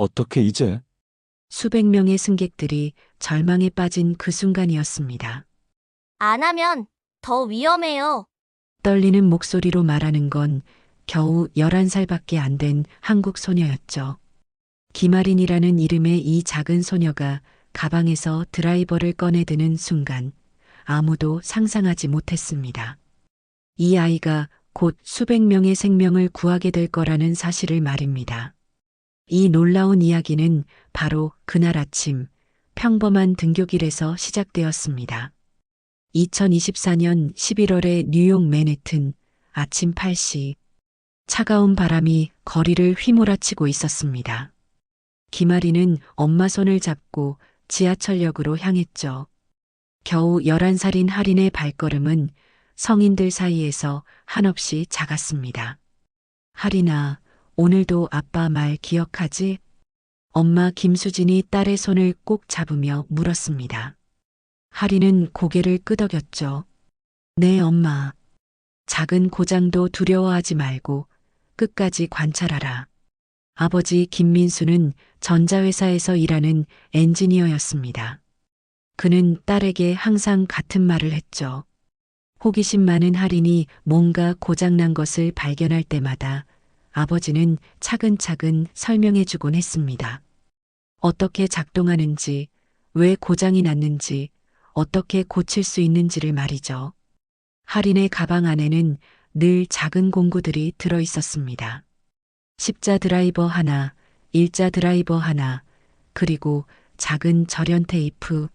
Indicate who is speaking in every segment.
Speaker 1: 어떻게 이제?
Speaker 2: 수백 명의 승객들이 절망에 빠진 그 순간이었습니다.
Speaker 3: 안 하면 더 위험해요.
Speaker 2: 떨리는 목소리로 말하는 건 겨우 11살밖에 안 된 한국 소녀였죠. 김아린이라는 이름의 이 작은 소녀가 가방에서 드라이버를 꺼내드는 순간 아무도 상상하지 못했습니다. 이 아이가 곧 수백 명의 생명을 구하게 될 거라는 사실을 말입니다. 이 놀라운 이야기는 바로 그날 아침 평범한 등교길에서 시작되었습니다. 2024년 11월의 뉴욕 맨해튼 아침 8시 차가운 바람이 거리를 휘몰아치고 있었습니다. 김아리는 엄마 손을 잡고 지하철역으로 향했죠. 겨우 11살인 할인의 발걸음은 성인들 사이에서 한없이 작았습니다. 할인아, 오늘도 아빠 말 기억하지? 엄마 김수진이 딸의 손을 꼭 잡으며 물었습니다. 할인은 고개를 끄덕였죠. 네, 엄마. 작은 고장도 두려워하지 말고 끝까지 관찰하라. 아버지 김민수는 전자회사에서 일하는 엔지니어였습니다. 그는 딸에게 항상 같은 말을 했죠. 호기심 많은 할인이 뭔가 고장난 것을 발견할 때마다 아버지는 차근차근 설명해 주곤 했습니다. 어떻게 작동하는지, 왜 고장이 났는지, 어떻게 고칠 수 있는지를 말이죠. 할인의 가방 안에는 늘 작은 공구들이 들어 있었습니다. 십자 드라이버 하나, 일자 드라이버 하나, 그리고 작은 절연 테이프.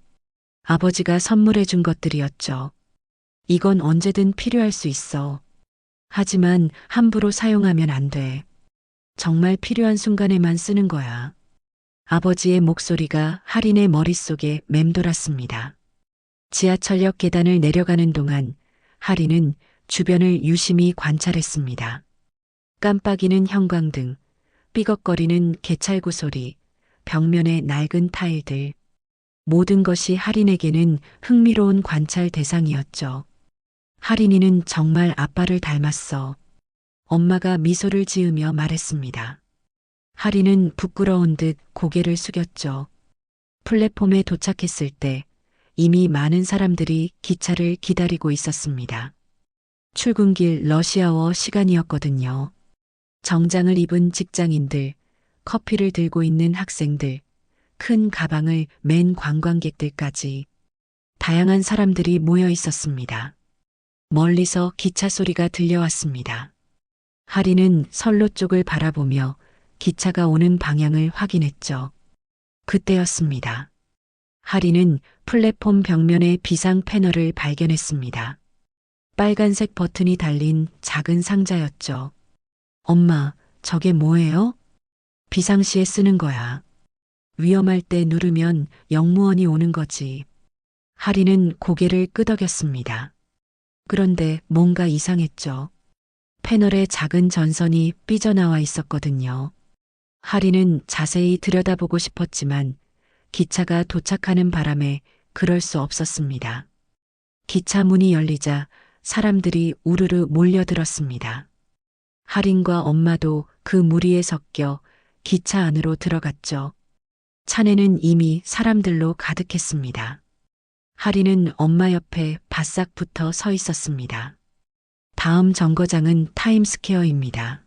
Speaker 2: 아버지가 선물해 준 것들이었죠. 이건 언제든 필요할 수 있어. 하지만 함부로 사용하면 안 돼. 정말 필요한 순간에만 쓰는 거야. 아버지의 목소리가 할인의 머릿속에 맴돌았습니다. 지하철역 계단을 내려가는 동안 할인은 주변을 유심히 관찰했습니다. 깜빡이는 형광등, 삐걱거리는 개찰구 소리, 벽면의 낡은 타일들. 모든 것이 할인에게는 흥미로운 관찰 대상이었죠. 할인이는 정말 아빠를 닮았어. 엄마가 미소를 지으며 말했습니다. 할인은 부끄러운 듯 고개를 숙였죠. 플랫폼에 도착했을 때 이미 많은 사람들이 기차를 기다리고 있었습니다. 출근길 러시아워 시간이었거든요. 정장을 입은 직장인들, 커피를 들고 있는 학생들, 큰 가방을 맨 관광객들까지 다양한 사람들이 모여 있었습니다. 멀리서 기차 소리가 들려왔습니다. 할인은 선로 쪽을 바라보며 기차가 오는 방향을 확인했죠. 그때였습니다. 할인은 플랫폼 벽면의 비상 패널을 발견했습니다. 빨간색 버튼이 달린 작은 상자였죠. 엄마, 저게 뭐예요? 비상시에 쓰는 거야. 위험할 때 누르면 영무원이 오는 거지. 할인은 고개를 끄덕였습니다. 그런데 뭔가 이상했죠. 패널에 작은 전선이 삐져나와 있었거든요. 할인은 자세히 들여다보고 싶었지만 기차가 도착하는 바람에 그럴 수 없었습니다. 기차 문이 열리자 사람들이 우르르 몰려들었습니다. 할인과 엄마도 그 무리에 섞여 기차 안으로 들어갔죠. 차내는 이미 사람들로 가득했습니다. 할인은 엄마 옆에 바싹 붙어 서 있었습니다. 다음 정거장은 타임스퀘어입니다.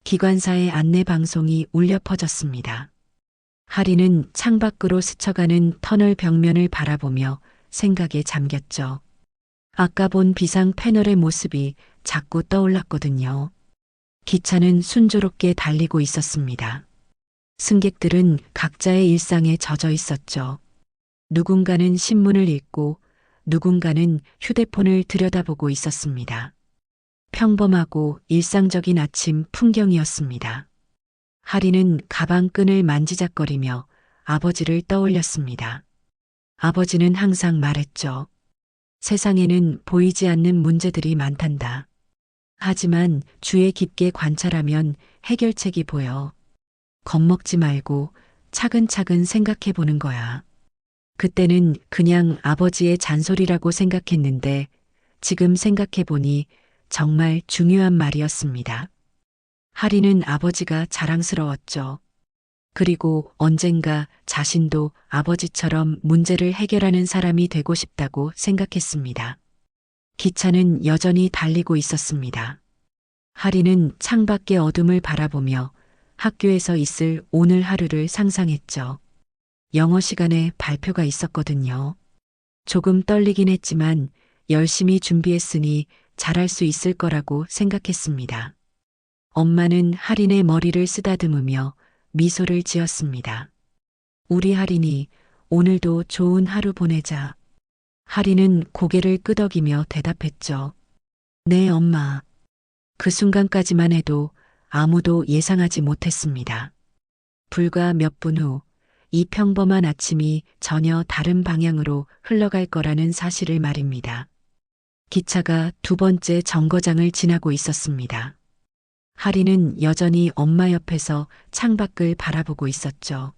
Speaker 2: 기관사의 안내 방송이 울려 퍼졌습니다. 할인은 창밖으로 스쳐가는 터널 벽면을 바라보며 생각에 잠겼죠. 아까 본 비상 패널의 모습이 자꾸 떠올랐거든요. 기차는 순조롭게 달리고 있었습니다. 승객들은 각자의 일상에 젖어 있었죠. 누군가는 신문을 읽고 누군가는 휴대폰을 들여다보고 있었습니다. 평범하고 일상적인 아침 풍경이었습니다. 할인은 가방 끈을 만지작거리며 아버지를 떠올렸습니다. 아버지는 항상 말했죠. 세상에는 보이지 않는 문제들이 많단다. 하지만 주의 깊게 관찰하면 해결책이 보여. 겁먹지 말고 차근차근 생각해 보는 거야. 그때는 그냥 아버지의 잔소리라고 생각했는데 지금 생각해 보니 정말 중요한 말이었습니다. 할인은 아버지가 자랑스러웠죠. 그리고 언젠가 자신도 아버지처럼 문제를 해결하는 사람이 되고 싶다고 생각했습니다. 기차는 여전히 달리고 있었습니다. 하리는 창밖의 어둠을 바라보며 학교에서 있을 오늘 하루를 상상했죠. 영어 시간에 발표가 있었거든요. 조금 떨리긴 했지만 열심히 준비했으니 잘할 수 있을 거라고 생각했습니다. 엄마는 하린의 머리를 쓰다듬으며 미소를 지었습니다. 우리 하린이 오늘도 좋은 하루 보내자. 하린은 고개를 끄덕이며 대답했죠. 네, 엄마. 그 순간까지만 해도 아무도 예상하지 못했습니다. 불과 몇 분 후, 이 평범한 아침이 전혀 다른 방향으로 흘러갈 거라는 사실을 말입니다. 기차가 두 번째 정거장을 지나고 있었습니다. 하리는 여전히 엄마 옆에서 창밖을 바라보고 있었죠.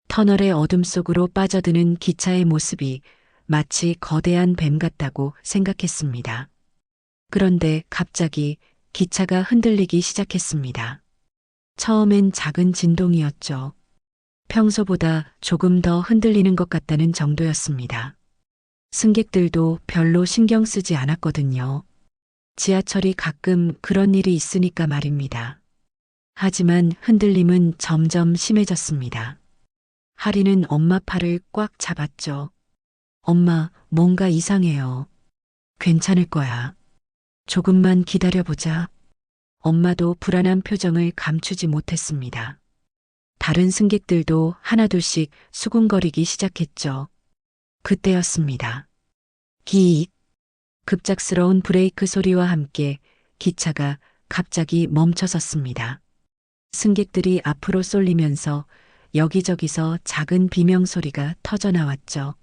Speaker 2: 터널의 어둠 속으로 빠져드는 기차의 모습이 마치 거대한 뱀 같다고 생각했습니다. 그런데 갑자기 기차가 흔들리기 시작했습니다. 처음엔 작은 진동이었죠. 평소보다 조금 더 흔들리는 것 같다는 정도였습니다. 승객들도 별로 신경 쓰지 않았거든요. 지하철이 가끔 그런 일이 있으니까 말입니다. 하지만 흔들림은 점점 심해졌습니다. 하리는 엄마 팔을 꽉 잡았죠. 엄마, 뭔가 이상해요. 괜찮을 거야. 조금만 기다려보자. 엄마도 불안한 표정을 감추지 못했습니다. 다른 승객들도 하나둘씩 수군거리기 시작했죠. 그때였습니다. 기익. 급작스러운 브레이크 소리와 함께 기차가 갑자기 멈춰섰습니다. 승객들이 앞으로 쏠리면서 여기저기서 작은 비명 소리가 터져나왔죠.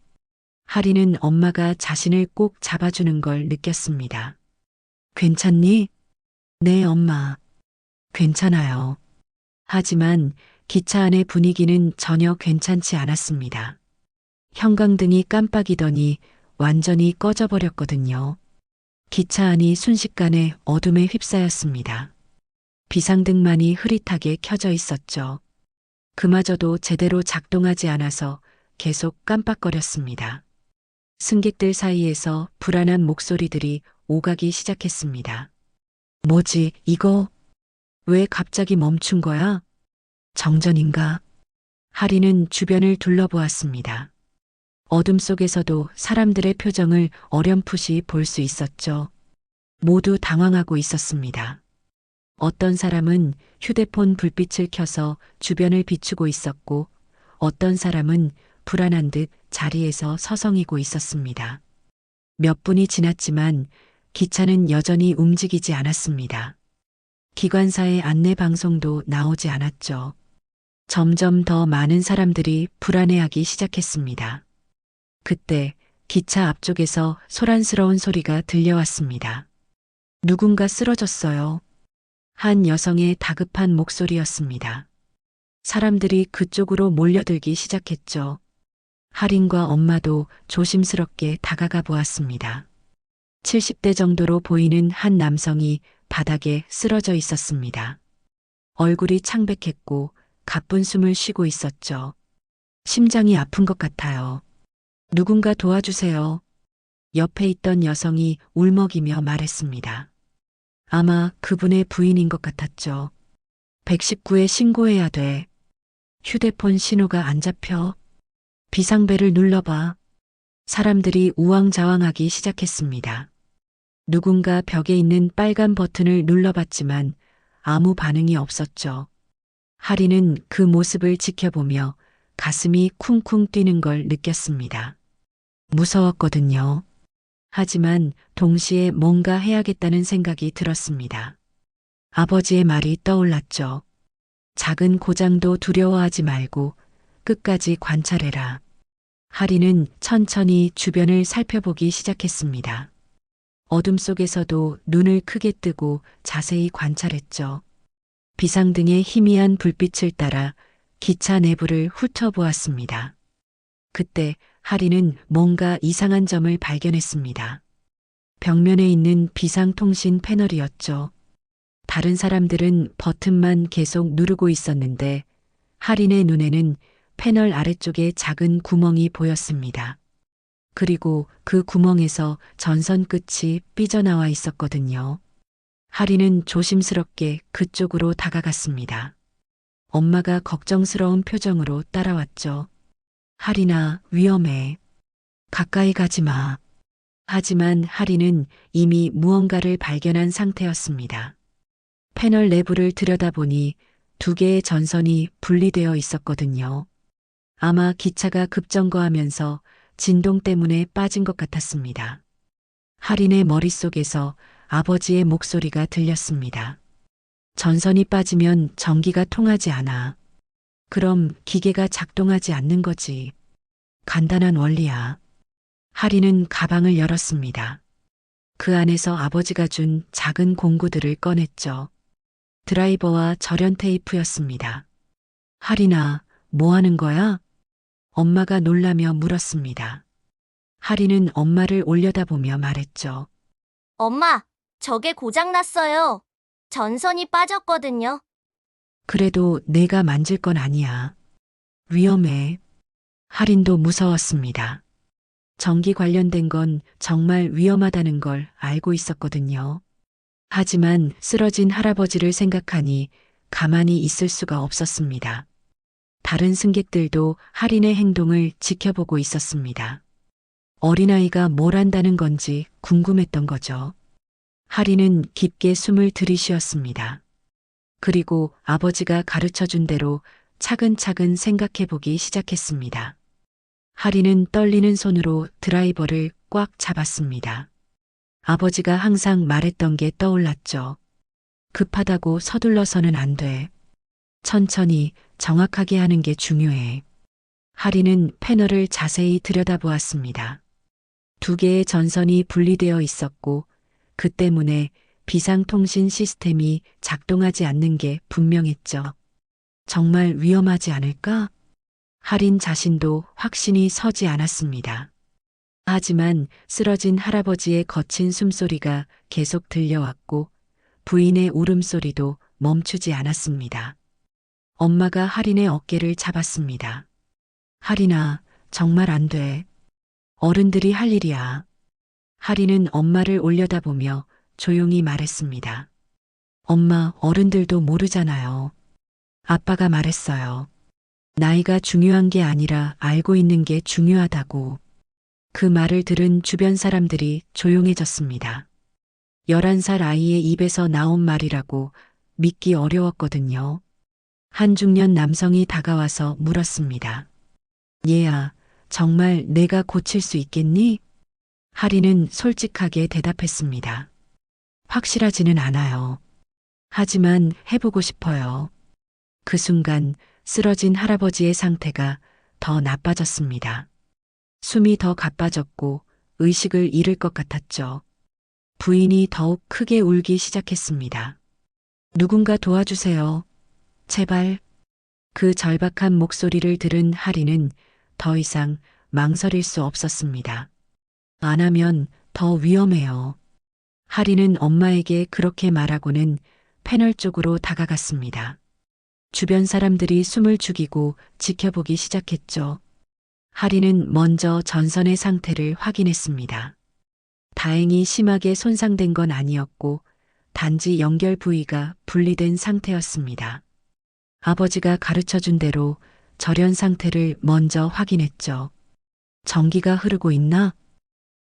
Speaker 2: 하리는 엄마가 자신을 꼭 잡아주는 걸 느꼈습니다. 괜찮니? 네, 엄마. 괜찮아요. 하지만 기차 안의 분위기는 전혀 괜찮지 않았습니다. 형광등이 깜빡이더니 완전히 꺼져버렸거든요. 기차 안이 순식간에 어둠에 휩싸였습니다. 비상등만이 흐릿하게 켜져 있었죠. 그마저도 제대로 작동하지 않아서 계속 깜빡거렸습니다. 승객들 사이에서 불안한 목소리들이 오가기 시작했습니다. 뭐지, 이거? 왜 갑자기 멈춘 거야? 정전인가? 하리는 주변을 둘러보았습니다. 어둠 속에서도 사람들의 표정을 어렴풋이 볼 수 있었죠. 모두 당황하고 있었습니다. 어떤 사람은 휴대폰 불빛을 켜서 주변을 비추고 있었고, 어떤 사람은 불안한 듯 자리에서 서성이고 있었습니다. 몇 분이 지났지만 기차는 여전히 움직이지 않았습니다. 기관사의 안내 방송도 나오지 않았죠. 점점 더 많은 사람들이 불안해하기 시작했습니다. 그때 기차 앞쪽에서 소란스러운 소리가 들려왔습니다. 누군가 쓰러졌어요. 한 여성의 다급한 목소리였습니다. 사람들이 그쪽으로 몰려들기 시작했죠. 하린과 엄마도 조심스럽게 다가가 보았습니다. 70대 정도로 보이는 한 남성이 바닥에 쓰러져 있었습니다. 얼굴이 창백했고 가쁜 숨을 쉬고 있었죠. 심장이 아픈 것 같아요. 누군가 도와주세요. 옆에 있던 여성이 울먹이며 말했습니다. 아마 그분의 부인인 것 같았죠. 119에 신고해야 돼. 휴대폰 신호가 안 잡혀. 비상벨을 눌러봐. 사람들이 우왕좌왕하기 시작했습니다. 누군가 벽에 있는 빨간 버튼을 눌러봤지만 아무 반응이 없었죠. 하리는 그 모습을 지켜보며 가슴이 쿵쿵 뛰는 걸 느꼈습니다. 무서웠거든요. 하지만 동시에 뭔가 해야겠다는 생각이 들었습니다. 아버지의 말이 떠올랐죠. 작은 고장도 두려워하지 말고 끝까지 관찰해라. 하리는 천천히 주변을 살펴보기 시작했습니다. 어둠 속에서도 눈을 크게 뜨고 자세히 관찰했죠. 비상등의 희미한 불빛을 따라 기차 내부를 훑어보았습니다. 그때 하리는 뭔가 이상한 점을 발견했습니다. 벽면에 있는 비상통신 패널이었죠. 다른 사람들은 버튼만 계속 누르고 있었는데 할인의 눈에는 패널 아래쪽에 작은 구멍이 보였습니다. 그리고 그 구멍에서 전선 끝이 삐져나와 있었거든요. 할인은 조심스럽게 그쪽으로 다가갔습니다. 엄마가 걱정스러운 표정으로 따라왔죠. 할인아, 위험해. 가까이 가지 마. 하지만 할인은 이미 무언가를 발견한 상태였습니다. 패널 내부를 들여다보니 두 개의 전선이 분리되어 있었거든요. 아마 기차가 급정거하면서 진동 때문에 빠진 것 같았습니다. 할인의 머릿속에서 아버지의 목소리가 들렸습니다. 전선이 빠지면 전기가 통하지 않아. 그럼 기계가 작동하지 않는 거지. 간단한 원리야. 할인은 가방을 열었습니다. 그 안에서 아버지가 준 작은 공구들을 꺼냈죠. 드라이버와 절연 테이프였습니다. 할인아, 뭐 하는 거야? 엄마가 놀라며 물었습니다. 할인은 엄마를 올려다보며 말했죠.
Speaker 3: 엄마, 저게 고장났어요. 전선이 빠졌거든요.
Speaker 2: 그래도 내가 만질 건 아니야. 위험해. 할인도 무서웠습니다. 전기 관련된 건 정말 위험하다는 걸 알고 있었거든요. 하지만 쓰러진 할아버지를 생각하니 가만히 있을 수가 없었습니다. 다른 승객들도 할인의 행동을 지켜보고 있었습니다. 어린아이가 뭘 한다는 건지 궁금했던 거죠. 할인은 깊게 숨을 들이쉬었습니다. 그리고 아버지가 가르쳐 준 대로 차근차근 생각해 보기 시작했습니다. 할인은 떨리는 손으로 드라이버를 꽉 잡았습니다. 아버지가 항상 말했던 게 떠올랐죠. 급하다고 서둘러서는 안 돼. 천천히 정확하게 하는 게 중요해. 할인은 패널을 자세히 들여다보았습니다. 두 개의 전선이 분리되어 있었고 그 때문에 비상통신 시스템이 작동하지 않는 게 분명했죠. 정말 위험하지 않을까? 할인 자신도 확신이 서지 않았습니다. 하지만 쓰러진 할아버지의 거친 숨소리가 계속 들려왔고 부인의 울음소리도 멈추지 않았습니다. 엄마가 할인의 어깨를 잡았습니다. 할인아, 정말 안 돼. 어른들이 할 일이야. 할인은 엄마를 올려다보며 조용히 말했습니다. 엄마, 어른들도 모르잖아요. 아빠가 말했어요. 나이가 중요한 게 아니라 알고 있는 게 중요하다고. 그 말을 들은 주변 사람들이 조용해졌습니다. 11살 아이의 입에서 나온 말이라고 믿기 어려웠거든요. 한 중년 남성이 다가와서 물었습니다. 얘야, 정말 내가 고칠 수 있겠니? 할인은 솔직하게 대답했습니다. 확실하지는 않아요. 하지만 해보고 싶어요. 그 순간 쓰러진 할아버지의 상태가 더 나빠졌습니다. 숨이 더 가빠졌고 의식을 잃을 것 같았죠. 부인이 더욱 크게 울기 시작했습니다. 누군가 도와주세요. 제발. 그 절박한 목소리를 들은 할인은 더 이상 망설일 수 없었습니다. 안 하면 더 위험해요. 할인은 엄마에게 그렇게 말하고는 패널 쪽으로 다가갔습니다. 주변 사람들이 숨을 죽이고 지켜보기 시작했죠. 할인은 먼저 전선의 상태를 확인했습니다. 다행히 심하게 손상된 건 아니었고 단지 연결 부위가 분리된 상태였습니다. 아버지가 가르쳐 준 대로 절연 상태를 먼저 확인했죠. 전기가 흐르고 있나?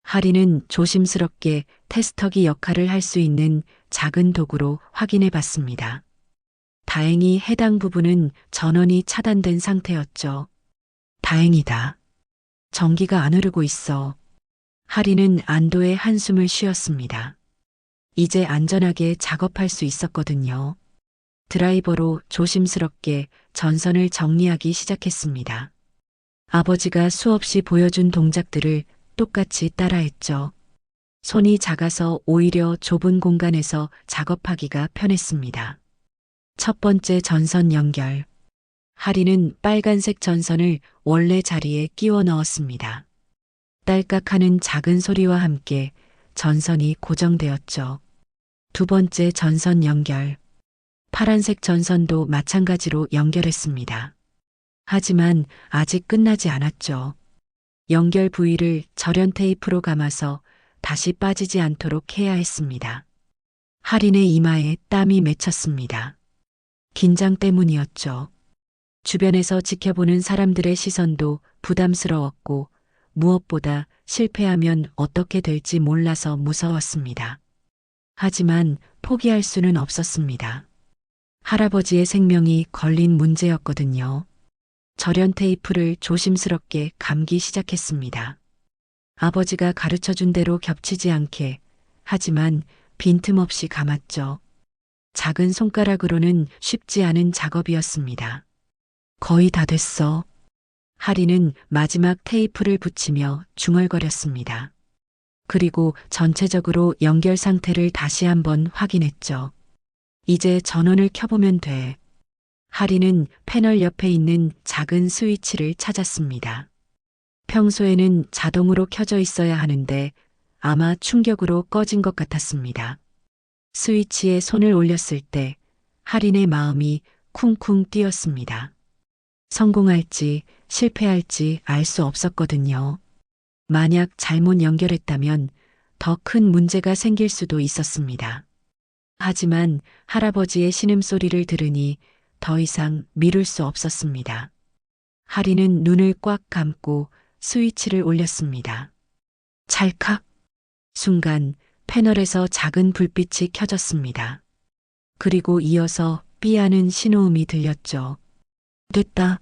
Speaker 2: 할인은 조심스럽게 테스터기 역할을 할 수 있는 작은 도구로 확인해 봤습니다. 다행히 해당 부분은 전원이 차단된 상태였죠. 다행이다. 전기가 안 흐르고 있어. 할인은 안도의 한숨을 쉬었습니다. 이제 안전하게 작업할 수 있었거든요. 드라이버로 조심스럽게 전선을 정리하기 시작했습니다. 아버지가 수없이 보여준 동작들을 똑같이 따라했죠. 손이 작아서 오히려 좁은 공간에서 작업하기가 편했습니다. 첫 번째 전선 연결. 할인은 빨간색 전선을 원래 자리에 끼워 넣었습니다. 딸깍하는 작은 소리와 함께 전선이 고정되었죠. 두 번째 전선 연결. 파란색 전선도 마찬가지로 연결했습니다. 하지만 아직 끝나지 않았죠. 연결 부위를 절연 테이프로 감아서 다시 빠지지 않도록 해야 했습니다. 할인의 이마에 땀이 맺혔습니다. 긴장 때문이었죠. 주변에서 지켜보는 사람들의 시선도 부담스러웠고 무엇보다 실패하면 어떻게 될지 몰라서 무서웠습니다. 하지만 포기할 수는 없었습니다. 할아버지의 생명이 걸린 문제였거든요. 절연 테이프를 조심스럽게 감기 시작했습니다. 아버지가 가르쳐준 대로 겹치지 않게, 하지만 빈틈없이 감았죠. 작은 손가락으로는 쉽지 않은 작업이었습니다. 거의 다 됐어. 하리는 마지막 테이프를 붙이며 중얼거렸습니다. 그리고 전체적으로 연결 상태를 다시 한번 확인했죠. 이제 전원을 켜보면 돼. 하리는 패널 옆에 있는 작은 스위치를 찾았습니다. 평소에는 자동으로 켜져 있어야 하는데 아마 충격으로 꺼진 것 같았습니다. 스위치에 손을 올렸을 때 하린의 마음이 쿵쿵 뛰었습니다. 성공할지 실패할지 알 수 없었거든요. 만약 잘못 연결했다면 더 큰 문제가 생길 수도 있었습니다. 하지만 할아버지의 신음소리를 들으니 더 이상 미룰 수 없었습니다. 하리는 눈을 꽉 감고 스위치를 올렸습니다. 찰칵! 순간 패널에서 작은 불빛이 켜졌습니다. 그리고 이어서 삐하는 신호음이 들렸죠. 됐다.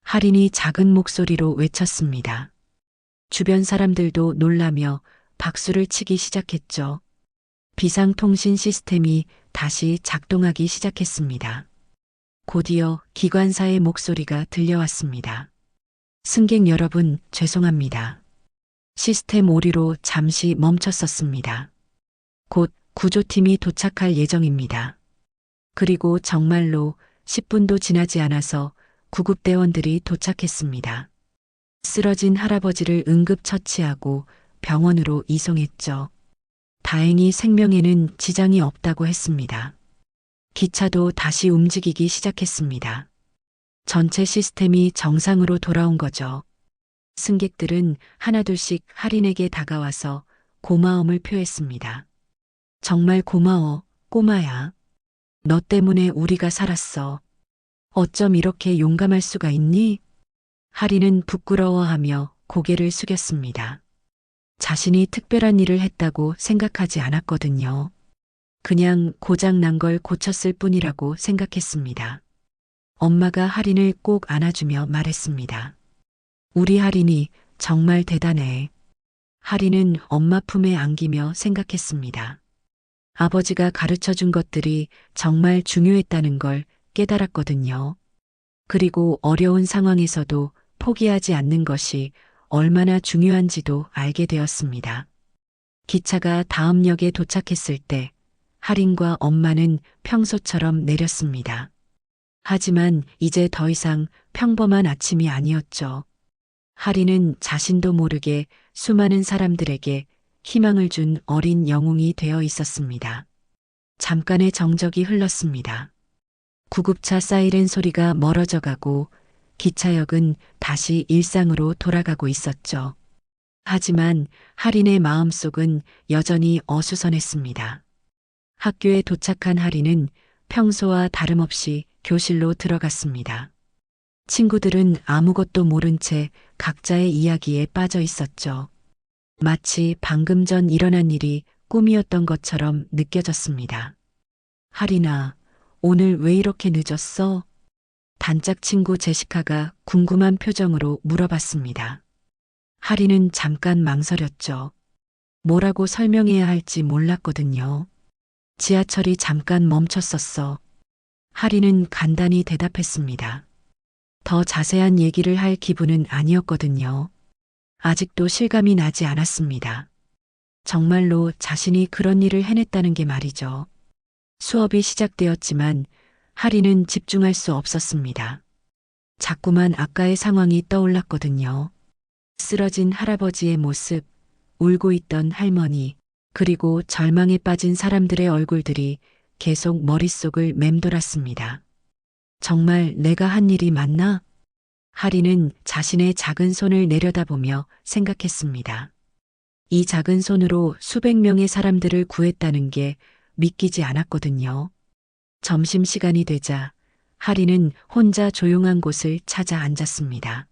Speaker 2: 할인이 작은 목소리로 외쳤습니다. 주변 사람들도 놀라며 박수를 치기 시작했죠. 비상통신 시스템이 다시 작동하기 시작했습니다. 곧이어 기관사의 목소리가 들려왔습니다. 승객 여러분, 죄송합니다. 시스템 오류로 잠시 멈췄었습니다. 곧 구조팀이 도착할 예정입니다. 그리고 정말로 10분도 지나지 않아서 구급대원들이 도착했습니다. 쓰러진 할아버지를 응급처치하고 병원으로 이송했죠. 다행히 생명에는 지장이 없다고 했습니다. 기차도 다시 움직이기 시작했습니다. 전체 시스템이 정상으로 돌아온 거죠. 승객들은 하나둘씩 할인에게 다가와서 고마움을 표했습니다. 정말 고마워, 꼬마야. 너 때문에 우리가 살았어. 어쩜 이렇게 용감할 수가 있니? 할인은 부끄러워하며 고개를 숙였습니다. 자신이 특별한 일을 했다고 생각하지 않았거든요. 그냥 고장 난 걸 고쳤을 뿐이라고 생각했습니다. 엄마가 할인을 꼭 안아주며 말했습니다. 우리 할인이 정말 대단해. 할인은 엄마 품에 안기며 생각했습니다. 아버지가 가르쳐 준 것들이 정말 중요했다는 걸 깨달았거든요. 그리고 어려운 상황에서도 포기하지 않는 것이 얼마나 중요한지도 알게 되었습니다. 기차가 다음 역에 도착했을 때 할인과 엄마는 평소처럼 내렸습니다. 하지만 이제 더 이상 평범한 아침이 아니었죠. 할인은 자신도 모르게 수많은 사람들에게 희망을 준 어린 영웅이 되어 있었습니다. 잠깐의 정적이 흘렀습니다. 구급차 사이렌 소리가 멀어져 가고 기차역은 다시 일상으로 돌아가고 있었죠. 하지만 할인의 마음속은 여전히 어수선했습니다. 학교에 도착한 할인은 평소와 다름없이 교실로 들어갔습니다. 친구들은 아무것도 모른 채 각자의 이야기에 빠져 있었죠. 마치 방금 전 일어난 일이 꿈이었던 것처럼 느껴졌습니다. 할인아, 오늘 왜 이렇게 늦었어? 단짝 친구 제시카가 궁금한 표정으로 물어봤습니다. 할인은 잠깐 망설였죠. 뭐라고 설명해야 할지 몰랐거든요. 지하철이 잠깐 멈췄었어. 할인은 간단히 대답했습니다. 더 자세한 얘기를 할 기분은 아니었거든요. 아직도 실감이 나지 않았습니다. 정말로 자신이 그런 일을 해냈다는 게 말이죠. 수업이 시작되었지만 할인은 집중할 수 없었습니다. 자꾸만 아까의 상황이 떠올랐거든요. 쓰러진 할아버지의 모습, 울고 있던 할머니, 그리고 절망에 빠진 사람들의 얼굴들이 계속 머릿속을 맴돌았습니다. 정말 내가 한 일이 맞나? 하리는 자신의 작은 손을 내려다보며 생각했습니다. 이 작은 손으로 수백 명의 사람들을 구했다는 게 믿기지 않았거든요. 점심시간이 되자 하리는 혼자 조용한 곳을 찾아 앉았습니다.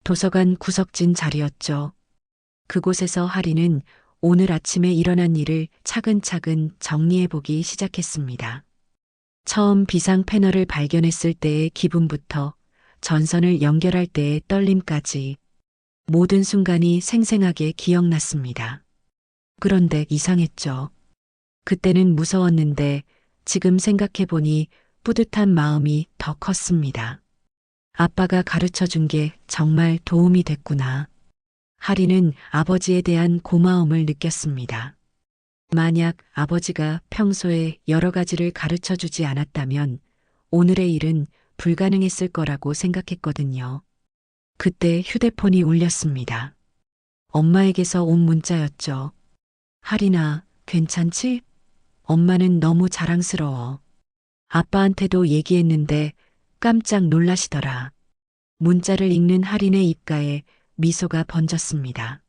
Speaker 2: 도서관 구석진 자리였죠. 그곳에서 하리는 오늘 아침에 일어난 일을 차근차근 정리해보기 시작했습니다. 처음 비상 패널을 발견했을 때의 기분부터 전선을 연결할 때의 떨림까지 모든 순간이 생생하게 기억났습니다. 그런데 이상했죠. 그때는 무서웠는데 지금 생각해보니 뿌듯한 마음이 더 컸습니다. 아빠가 가르쳐 준 게 정말 도움이 됐구나. 하리는 아버지에 대한 고마움을 느꼈습니다. 만약 아버지가 평소에 여러 가지를 가르쳐 주지 않았다면 오늘의 일은 불가능했을 거라고 생각했거든요. 그때 휴대폰이 울렸습니다. 엄마에게서 온 문자였죠. 하리나, 괜찮지? 엄마는 너무 자랑스러워. 아빠한테도 얘기했는데 깜짝 놀라시더라. 문자를 읽는 하린의 입가에 미소가 번졌습니다.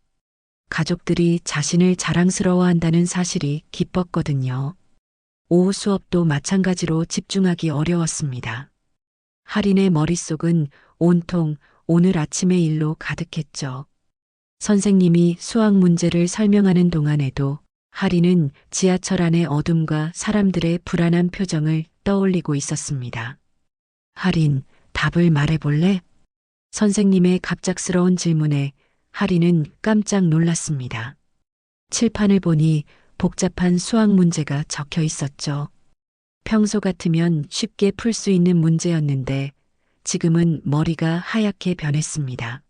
Speaker 2: 가족들이 자신을 자랑스러워한다는 사실이 기뻤거든요. 오후 수업도 마찬가지로 집중하기 어려웠습니다. 하린의 머릿속은 온통 오늘 아침의 일로 가득했죠. 선생님이 수학 문제를 설명하는 동안에도 하린은 지하철 안의 어둠과 사람들의 불안한 표정을 떠올리고 있었습니다. 하린, 답을 말해볼래? 선생님의 갑작스러운 질문에 하린은 깜짝 놀랐습니다. 칠판을 보니 복잡한 수학 문제가 적혀 있었죠. 평소 같으면 쉽게 풀 수 있는 문제였는데 지금은 머리가 하얗게 변했습니다.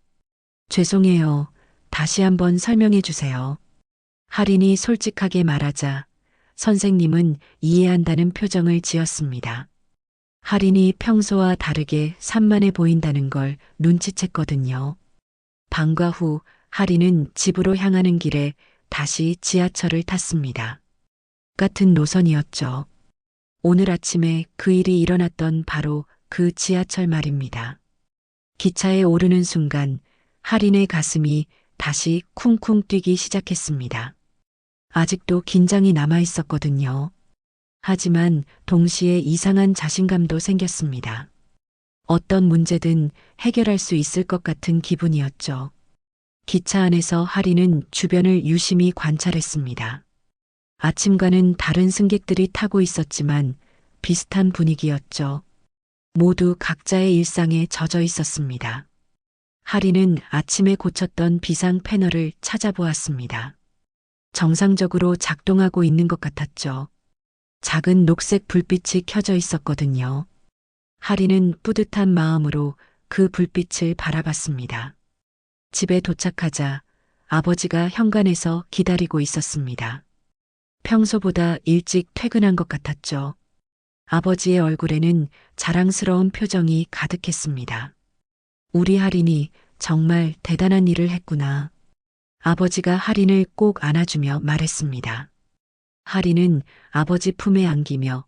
Speaker 2: 죄송해요. 다시 한번 설명해 주세요. 하린이 솔직하게 말하자 선생님은 이해한다는 표정을 지었습니다. 하린이 평소와 다르게 산만해 보인다는 걸 눈치챘거든요. 방과 후 하린은 집으로 향하는 길에 다시 지하철을 탔습니다. 같은 노선이었죠. 오늘 아침에 그 일이 일어났던 바로 그 지하철 말입니다. 기차에 오르는 순간 하린의 가슴이 다시 쿵쿵 뛰기 시작했습니다. 아직도 긴장이 남아 있었거든요. 하지만 동시에 이상한 자신감도 생겼습니다. 어떤 문제든 해결할 수 있을 것 같은 기분이었죠. 기차 안에서 하린은 주변을 유심히 관찰했습니다. 아침과는 다른 승객들이 타고 있었지만 비슷한 분위기였죠. 모두 각자의 일상에 젖어 있었습니다. 하린은 아침에 고쳤던 비상 패널을 찾아보았습니다. 정상적으로 작동하고 있는 것 같았죠. 작은 녹색 불빛이 켜져 있었거든요. 하린은 뿌듯한 마음으로 그 불빛을 바라봤습니다. 집에 도착하자 아버지가 현관에서 기다리고 있었습니다. 평소보다 일찍 퇴근한 것 같았죠. 아버지의 얼굴에는 자랑스러운 표정이 가득했습니다. 우리 하린이 정말 대단한 일을 했구나. 아버지가 하린을 꼭 안아주며 말했습니다. 하린은 아버지 품에 안기며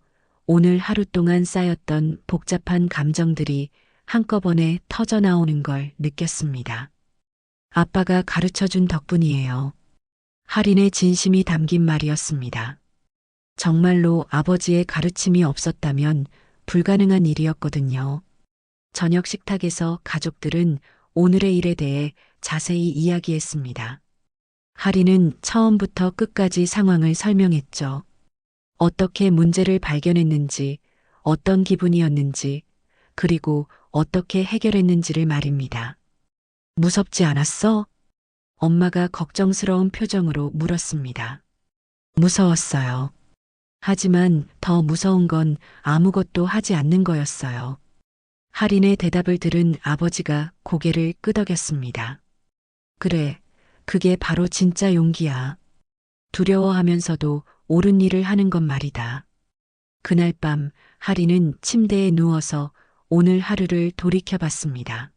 Speaker 2: 오늘 하루 동안 쌓였던 복잡한 감정들이 한꺼번에 터져 나오는 걸 느꼈습니다. 아빠가 가르쳐준 덕분이에요. 하린의 진심이 담긴 말이었습니다. 정말로 아버지의 가르침이 없었다면 불가능한 일이었거든요. 저녁 식탁에서 가족들은 오늘의 일에 대해 자세히 이야기했습니다. 하린은 처음부터 끝까지 상황을 설명했죠. 어떻게 문제를 발견했는지, 어떤 기분이었는지, 그리고 어떻게 해결했는지를 말입니다. 무섭지 않았어? 엄마가 걱정스러운 표정으로 물었습니다. 무서웠어요. 하지만 더 무서운 건 아무것도 하지 않는 거였어요. 하린의 대답을 들은 아버지가 고개를 끄덕였습니다. 그래, 그게 바로 진짜 용기야. 두려워하면서도 옳은 일을 하는 건 말이다. 그날 밤 하린은 침대에 누워서 오늘 하루를 돌이켜봤습니다.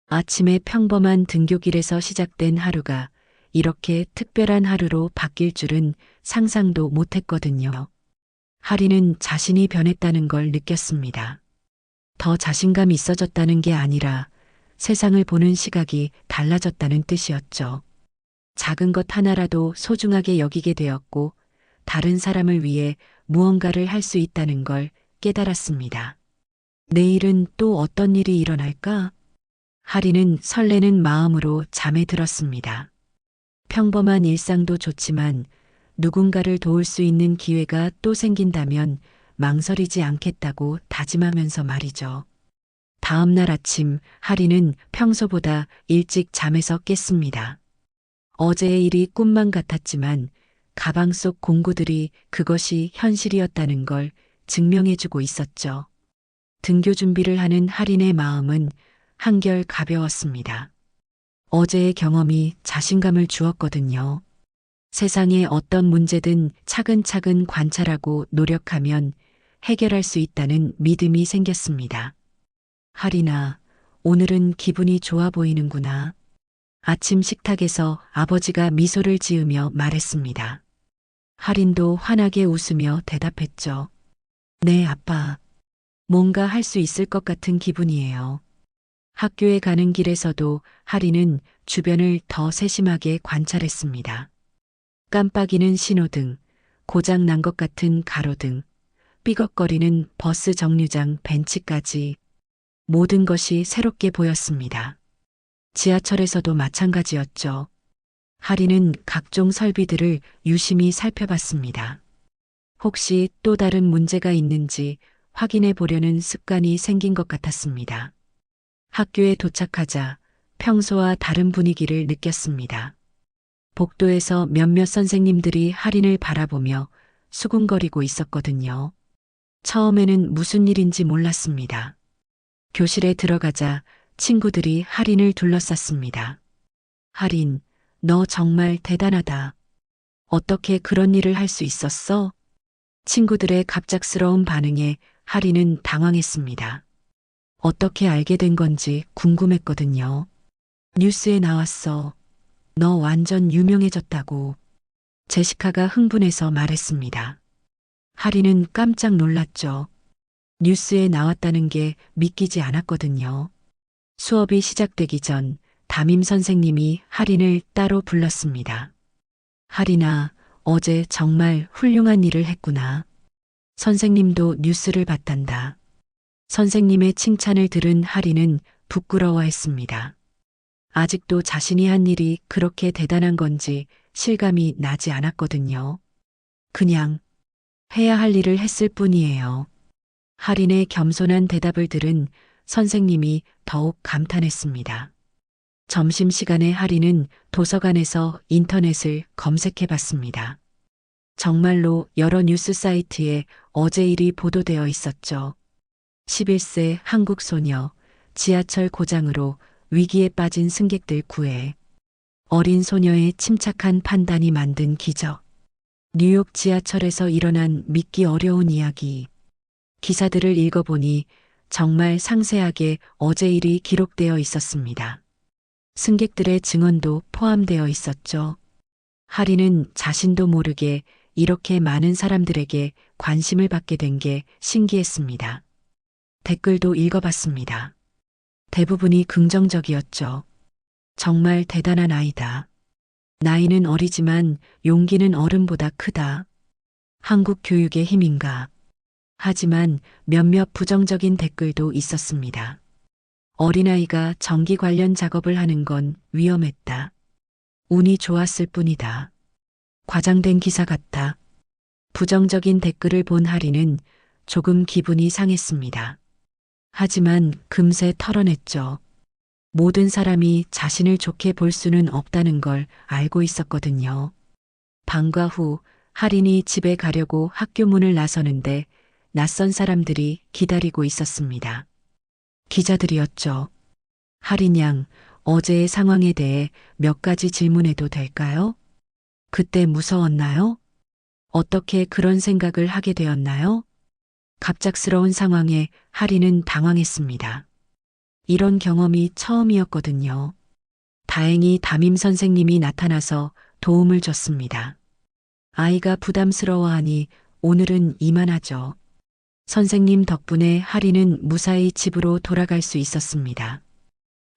Speaker 2: 아침에 평범한 등교길에서 시작된 하루가 이렇게 특별한 하루로 바뀔 줄은 상상도 못했거든요. 하린은 자신이 변했다는 걸 느꼈습니다. 더 자신감 있어졌다는 게 아니라 세상을 보는 시각이 달라졌다는 뜻이었죠. 작은 것 하나라도 소중하게 여기게 되었고 다른 사람을 위해 무언가를 할 수 있다는 걸 깨달았습니다. 내일은 또 어떤 일이 일어날까? 하리는 설레는 마음으로 잠에 들었습니다. 평범한 일상도 좋지만 누군가를 도울 수 있는 기회가 또 생긴다면 망설이지 않겠다고 다짐하면서 말이죠. 다음 날 아침 하리는 평소보다 일찍 잠에서 깼습니다. 어제의 일이 꿈만 같았지만 가방 속 공구들이 그것이 현실이었다는 걸 증명해주고 있었죠. 등교 준비를 하는 할인의 마음은 한결 가벼웠습니다. 어제의 경험이 자신감을 주었거든요. 세상에 어떤 문제든 차근차근 관찰하고 노력하면 해결할 수 있다는 믿음이 생겼습니다. 할인아, 오늘은 기분이 좋아 보이는구나. 아침 식탁에서 아버지가 미소를 지으며 말했습니다. 할인도 환하게 웃으며 대답했죠. 네, 아빠. 뭔가 할 수 있을 것 같은 기분이에요. 학교에 가는 길에서도 할인은 주변을 더 세심하게 관찰했습니다. 깜빡이는 신호등, 고장 난 것 같은 가로등, 삐걱거리는 버스 정류장 벤치까지 모든 것이 새롭게 보였습니다. 지하철에서도 마찬가지였죠. 할인은 각종 설비들을 유심히 살펴봤습니다. 혹시 또 다른 문제가 있는지 확인해 보려는 습관이 생긴 것 같았습니다. 학교에 도착하자 평소와 다른 분위기를 느꼈습니다. 복도에서 몇몇 선생님들이 할인을 바라보며 수군거리고 있었거든요. 처음에는 무슨 일인지 몰랐습니다. 교실에 들어가자 친구들이 할인을 둘러쌌습니다. 할인, 너 정말 대단하다. 어떻게 그런 일을 할 수 있었어? 친구들의 갑작스러운 반응에 할인은 당황했습니다. 어떻게 알게 된 건지 궁금했거든요. 뉴스에 나왔어. 너 완전 유명해졌다고. 제시카가 흥분해서 말했습니다. 할인은 깜짝 놀랐죠. 뉴스에 나왔다는 게 믿기지 않았거든요. 수업이 시작되기 전 담임 선생님이 할인을 따로 불렀습니다. 할인아, 어제 정말 훌륭한 일을 했구나. 선생님도 뉴스를 봤단다. 선생님의 칭찬을 들은 할인은 부끄러워했습니다. 아직도 자신이 한 일이 그렇게 대단한 건지 실감이 나지 않았거든요. 그냥 해야 할 일을 했을 뿐이에요. 할인의 겸손한 대답을 들은 선생님이 더욱 감탄했습니다. 점심시간에 할인은 도서관에서 인터넷을 검색해 봤습니다. 정말로 여러 뉴스 사이트에 어제 일이 보도되어 있었죠. 11세 한국 소녀, 지하철 고장으로 위기에 빠진 승객들 구해. 어린 소녀의 침착한 판단이 만든 기적. 뉴욕 지하철에서 일어난 믿기 어려운 이야기. 기사들을 읽어보니 정말 상세하게 어제 일이 기록되어 있었습니다. 승객들의 증언도 포함되어 있었죠. 할인은 자신도 모르게 이렇게 많은 사람들에게 관심을 받게 된 게 신기했습니다. 댓글도 읽어봤습니다. 대부분이 긍정적이었죠. 정말 대단한 아이다. 나이는 어리지만 용기는 어른보다 크다. 한국 교육의 힘인가. 하지만 몇몇 부정적인 댓글도 있었습니다. 어린아이가 전기 관련 작업을 하는 건 위험했다. 운이 좋았을 뿐이다. 과장된 기사 같다. 부정적인 댓글을 본 할인은 조금 기분이 상했습니다. 하지만 금세 털어냈죠. 모든 사람이 자신을 좋게 볼 수는 없다는 걸 알고 있었거든요. 방과 후 할인이 집에 가려고 학교 문을 나서는데 낯선 사람들이 기다리고 있었습니다. 기자들이었죠. 할인 양, 어제의 상황에 대해 몇 가지 질문해도 될까요? 그때 무서웠나요? 어떻게 그런 생각을 하게 되었나요? 갑작스러운 상황에 할인은 당황했습니다. 이런 경험이 처음이었거든요. 다행히 담임 선생님이 나타나서 도움을 줬습니다. 아이가 부담스러워하니 오늘은 이만하죠. 선생님 덕분에 할인은 무사히 집으로 돌아갈 수 있었습니다.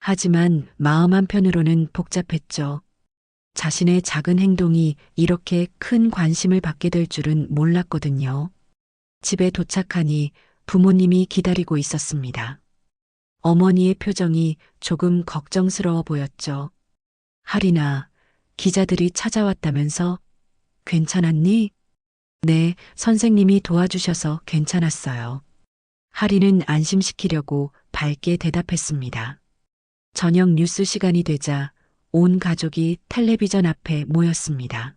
Speaker 2: 하지만 마음 한편으로는 복잡했죠. 자신의 작은 행동이 이렇게 큰 관심을 받게 될 줄은 몰랐거든요. 집에 도착하니 부모님이 기다리고 있었습니다. 어머니의 표정이 조금 걱정스러워 보였죠. 하리나, 기자들이 찾아왔다면서? 괜찮았니? 네, 선생님이 도와주셔서 괜찮았어요. 하리는 안심시키려고 밝게 대답했습니다. 저녁 뉴스 시간이 되자 온 가족이 텔레비전 앞에 모였습니다.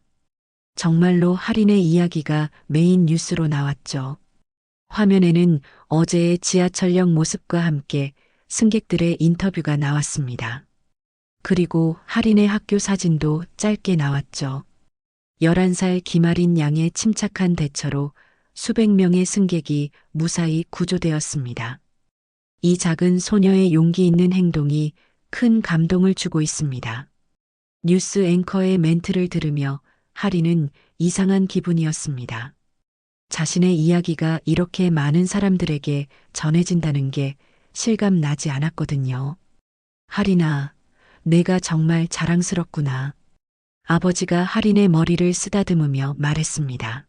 Speaker 2: 정말로 하린의 이야기가 메인 뉴스로 나왔죠. 화면에는 어제의 지하철역 모습과 함께 승객들의 인터뷰가 나왔습니다. 그리고 하린의 학교 사진도 짧게 나왔죠. 11살 김아린 양의 침착한 대처로 수백 명의 승객이 무사히 구조되었습니다. 이 작은 소녀의 용기 있는 행동이 큰 감동을 주고 있습니다. 뉴스 앵커의 멘트를 들으며 하리는 이상한 기분이었습니다. 자신의 이야기가 이렇게 많은 사람들에게 전해진다는 게 실감 나지 않았거든요. 하리나, 내가 정말 자랑스럽구나. 아버지가 하린의 머리를 쓰다듬으며 말했습니다.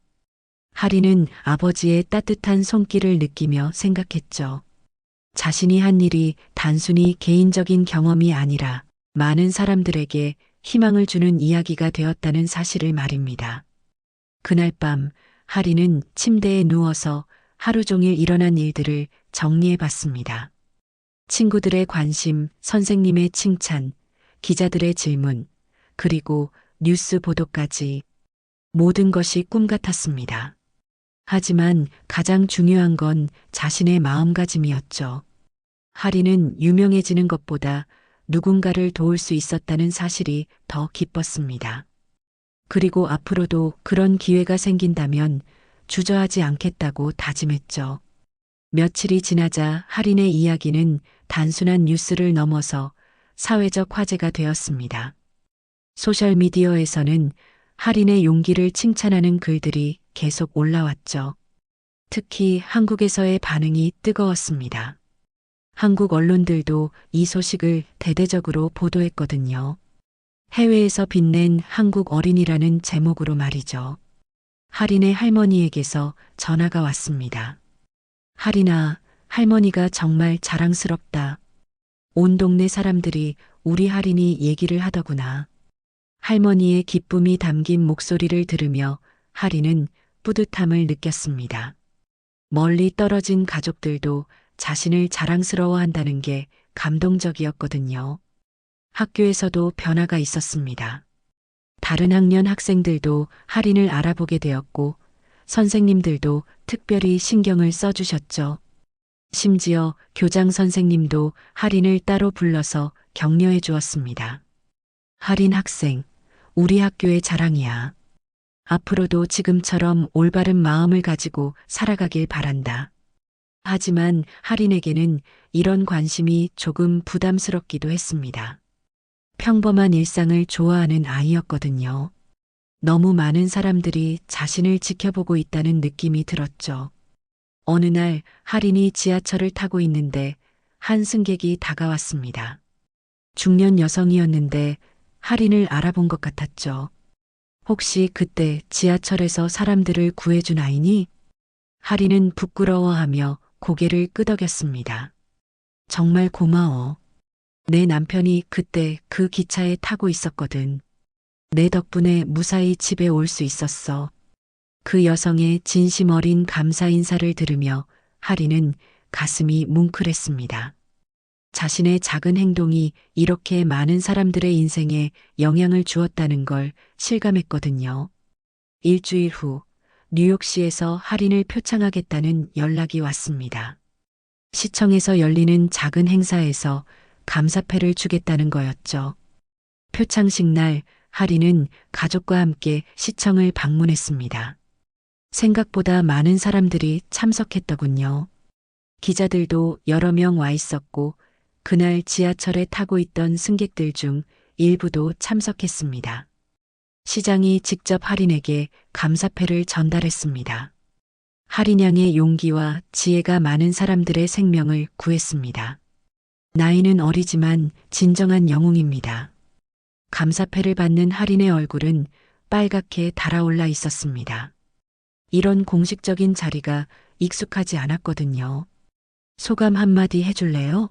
Speaker 2: 하린은 아버지의 따뜻한 손길을 느끼며 생각했죠. 자신이 한 일이 단순히 개인적인 경험이 아니라 많은 사람들에게 희망을 주는 이야기가 되었다는 사실을 말입니다. 그날 밤 하린은 침대에 누워서 하루 종일 일어난 일들을 정리해 봤습니다. 친구들의 관심, 선생님의 칭찬, 기자들의 질문, 그리고 뉴스 보도까지 모든 것이 꿈 같았습니다. 하지만 가장 중요한 건 자신의 마음가짐이었죠. 하린은 유명해지는 것보다 누군가를 도울 수 있었다는 사실이 더 기뻤습니다. 그리고 앞으로도 그런 기회가 생긴다면 주저하지 않겠다고 다짐했죠. 며칠이 지나자 하린의 이야기는 단순한 뉴스를 넘어서 사회적 화제가 되었습니다. 소셜미디어에서는 하린의 용기를 칭찬하는 글들이 계속 올라왔죠. 특히 한국에서의 반응이 뜨거웠습니다. 한국 언론들도 이 소식을 대대적으로 보도했거든요. 해외에서 빛낸 한국 어린이라는 제목으로 말이죠. 하린의 할머니에게서 전화가 왔습니다. 하린아, 할머니가 정말 자랑스럽다. 온 동네 사람들이 우리 하린이 얘기를 하더구나. 할머니의 기쁨이 담긴 목소리를 들으며 하린은 뿌듯함을 느꼈습니다. 멀리 떨어진 가족들도 자신을 자랑스러워한다는 게 감동적이었거든요. 학교에서도 변화가 있었습니다. 다른 학년 학생들도 하린을 알아보게 되었고 선생님들도 특별히 신경을 써주셨죠. 심지어 교장 선생님도 하린을 따로 불러서 격려해 주었습니다. 하린 학생, 우리 학교의 자랑이야. 앞으로도 지금처럼 올바른 마음을 가지고 살아가길 바란다. 하지만 하린에게는 이런 관심이 조금 부담스럽기도 했습니다. 평범한 일상을 좋아하는 아이였거든요. 너무 많은 사람들이 자신을 지켜보고 있다는 느낌이 들었죠. 어느 날 하린이 지하철을 타고 있는데 한 승객이 다가왔습니다. 중년 여성이었는데 하린을 알아본 것 같았죠. 혹시 그때 지하철에서 사람들을 구해준 아이니? 하린은 부끄러워하며 고개를 끄덕였습니다. 정말 고마워. 내 남편이 그때 그 기차에 타고 있었거든. 내 덕분에 무사히 집에 올 수 있었어. 그 여성의 진심 어린 감사 인사를 들으며 하린은 가슴이 뭉클했습니다. 자신의 작은 행동이 이렇게 많은 사람들의 인생에 영향을 주었다는 걸 실감했거든요. 일주일 후 뉴욕시에서 하린을 표창하겠다는 연락이 왔습니다. 시청에서 열리는 작은 행사에서 감사패를 주겠다는 거였죠. 표창식 날 하린은 가족과 함께 시청을 방문했습니다. 생각보다 많은 사람들이 참석했더군요. 기자들도 여러 명 와 있었고 그날 지하철에 타고 있던 승객들 중 일부도 참석했습니다. 시장이 직접 하린에게 감사패를 전달했습니다. 하린 양의 용기와 지혜가 많은 사람들의 생명을 구했습니다. 나이는 어리지만 진정한 영웅입니다. 감사패를 받는 할인의 얼굴은 빨갛게 달아올라 있었습니다. 이런 공식적인 자리가 익숙하지 않았거든요. 소감 한마디 해줄래요?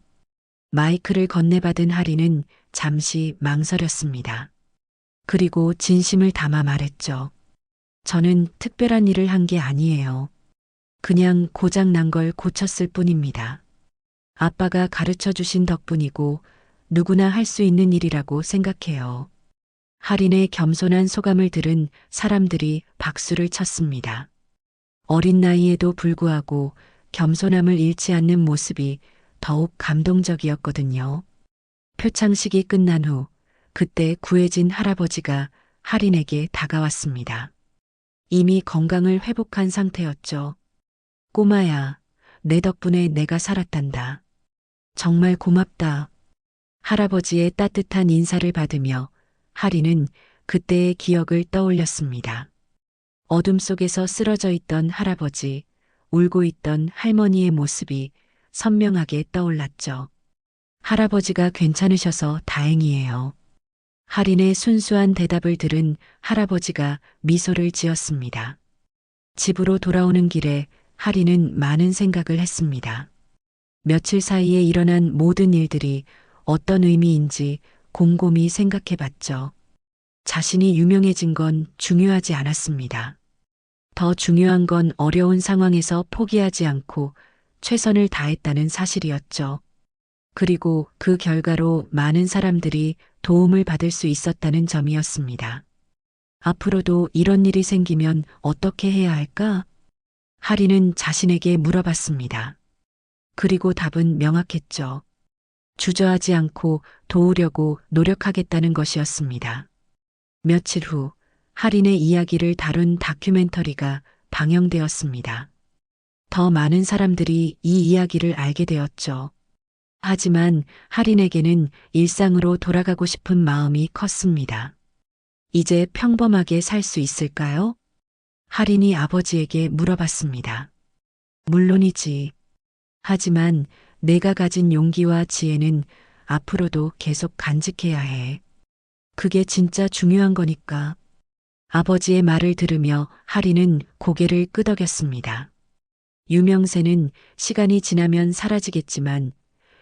Speaker 2: 마이크를 건네받은 할인은 잠시 망설였습니다. 그리고 진심을 담아 말했죠. 저는 특별한 일을 한 게 아니에요. 그냥 고장 난 걸 고쳤을 뿐입니다. 아빠가 가르쳐 주신 덕분이고 누구나 할 수 있는 일이라고 생각해요. 할인의 겸손한 소감을 들은 사람들이 박수를 쳤습니다. 어린 나이에도 불구하고 겸손함을 잃지 않는 모습이 더욱 감동적이었거든요. 표창식이 끝난 후 그때 구해진 할아버지가 할인에게 다가왔습니다. 이미 건강을 회복한 상태였죠. 꼬마야, 내 덕분에 내가 살았단다. 정말 고맙다. 할아버지의 따뜻한 인사를 받으며 할인은 그때의 기억을 떠올렸습니다. 어둠 속에서 쓰러져 있던 할아버지, 울고 있던 할머니의 모습이 선명하게 떠올랐죠. 할아버지가 괜찮으셔서 다행이에요. 할인의 순수한 대답을 들은 할아버지가 미소를 지었습니다. 집으로 돌아오는 길에 할인은 많은 생각을 했습니다. 며칠 사이에 일어난 모든 일들이 어떤 의미인지 곰곰이 생각해 봤죠. 자신이 유명해진 건 중요하지 않았습니다. 더 중요한 건 어려운 상황에서 포기하지 않고 최선을 다했다는 사실이었죠. 그리고 그 결과로 많은 사람들이 도움을 받을 수 있었다는 점이었습니다. 앞으로도 이런 일이 생기면 어떻게 해야 할까? 할인은 자신에게 물어봤습니다. 그리고 답은 명확했죠. 주저하지 않고 도우려고 노력하겠다는 것이었습니다. 며칠 후 할인의 이야기를 다룬 다큐멘터리가 방영되었습니다. 더 많은 사람들이 이 이야기를 알게 되었죠. 하지만 할인에게는 일상으로 돌아가고 싶은 마음이 컸습니다. 이제 평범하게 살 수 있을까요? 할인이 아버지에게 물어봤습니다. 물론이지. 하지만 내가 가진 용기와 지혜는 앞으로도 계속 간직해야 해. 그게 진짜 중요한 거니까. 아버지의 말을 들으며 할인은 고개를 끄덕였습니다. 유명세는 시간이 지나면 사라지겠지만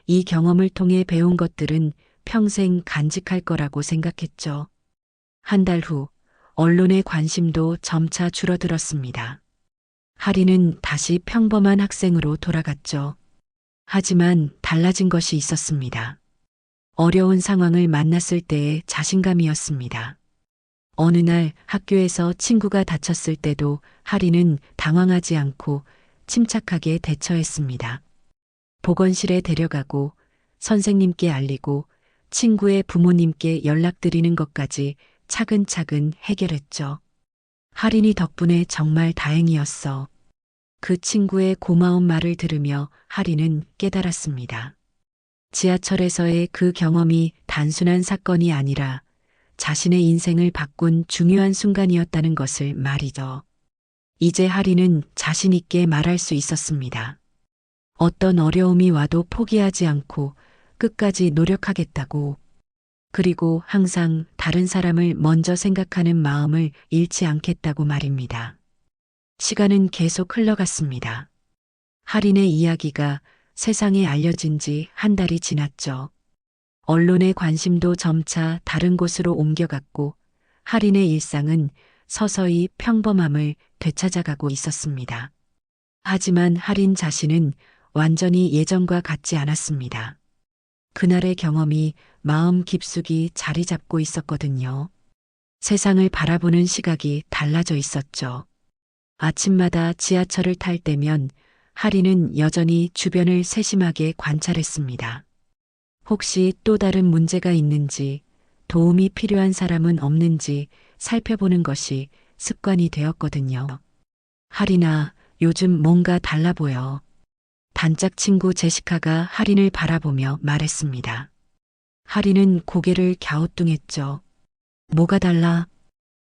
Speaker 2: 이 경험을 통해 배운 것들은 평생 간직할 거라고 생각했죠. 한 달 후 언론의 관심도 점차 줄어들었습니다. 할인은 다시 평범한 학생으로 돌아갔죠. 하지만 달라진 것이 있었습니다. 어려운 상황을 만났을 때의 자신감이었습니다. 어느 날 학교에서 친구가 다쳤을 때도 할인은 당황하지 않고 침착하게 대처했습니다. 보건실에 데려가고 선생님께 알리고 친구의 부모님께 연락드리는 것까지 차근차근 해결했죠. 할인이 덕분에 정말 다행이었어. 그 친구의 고마운 말을 들으며 할인은 깨달았습니다. 지하철에서의 그 경험이 단순한 사건이 아니라 자신의 인생을 바꾼 중요한 순간이었다는 것을 말이죠. 이제 할인은 자신 있게 말할 수 있었습니다. 어떤 어려움이 와도 포기하지 않고 끝까지 노력하겠다고. 그리고 항상 다른 사람을 먼저 생각하는 마음을 잃지 않겠다고 말입니다. 시간은 계속 흘러갔습니다. 할인의 이야기가 세상에 알려진 지 한 달이 지났죠. 언론의 관심도 점차 다른 곳으로 옮겨갔고 할인의 일상은 서서히 평범함을 되찾아가고 있었습니다. 하지만 할인 자신은 완전히 예전과 같지 않았습니다. 그날의 경험이 마음 깊숙이 자리 잡고 있었거든요. 세상을 바라보는 시각이 달라져 있었죠. 아침마다 지하철을 탈 때면 할인은 여전히 주변을 세심하게 관찰했습니다. 혹시 또 다른 문제가 있는지, 도움이 필요한 사람은 없는지 살펴보는 것이 습관이 되었거든요. 할인아, 요즘 뭔가 달라 보여. 단짝 친구 제시카가 할인을 바라보며 말했습니다. 할인은 고개를 갸우뚱했죠. 뭐가 달라?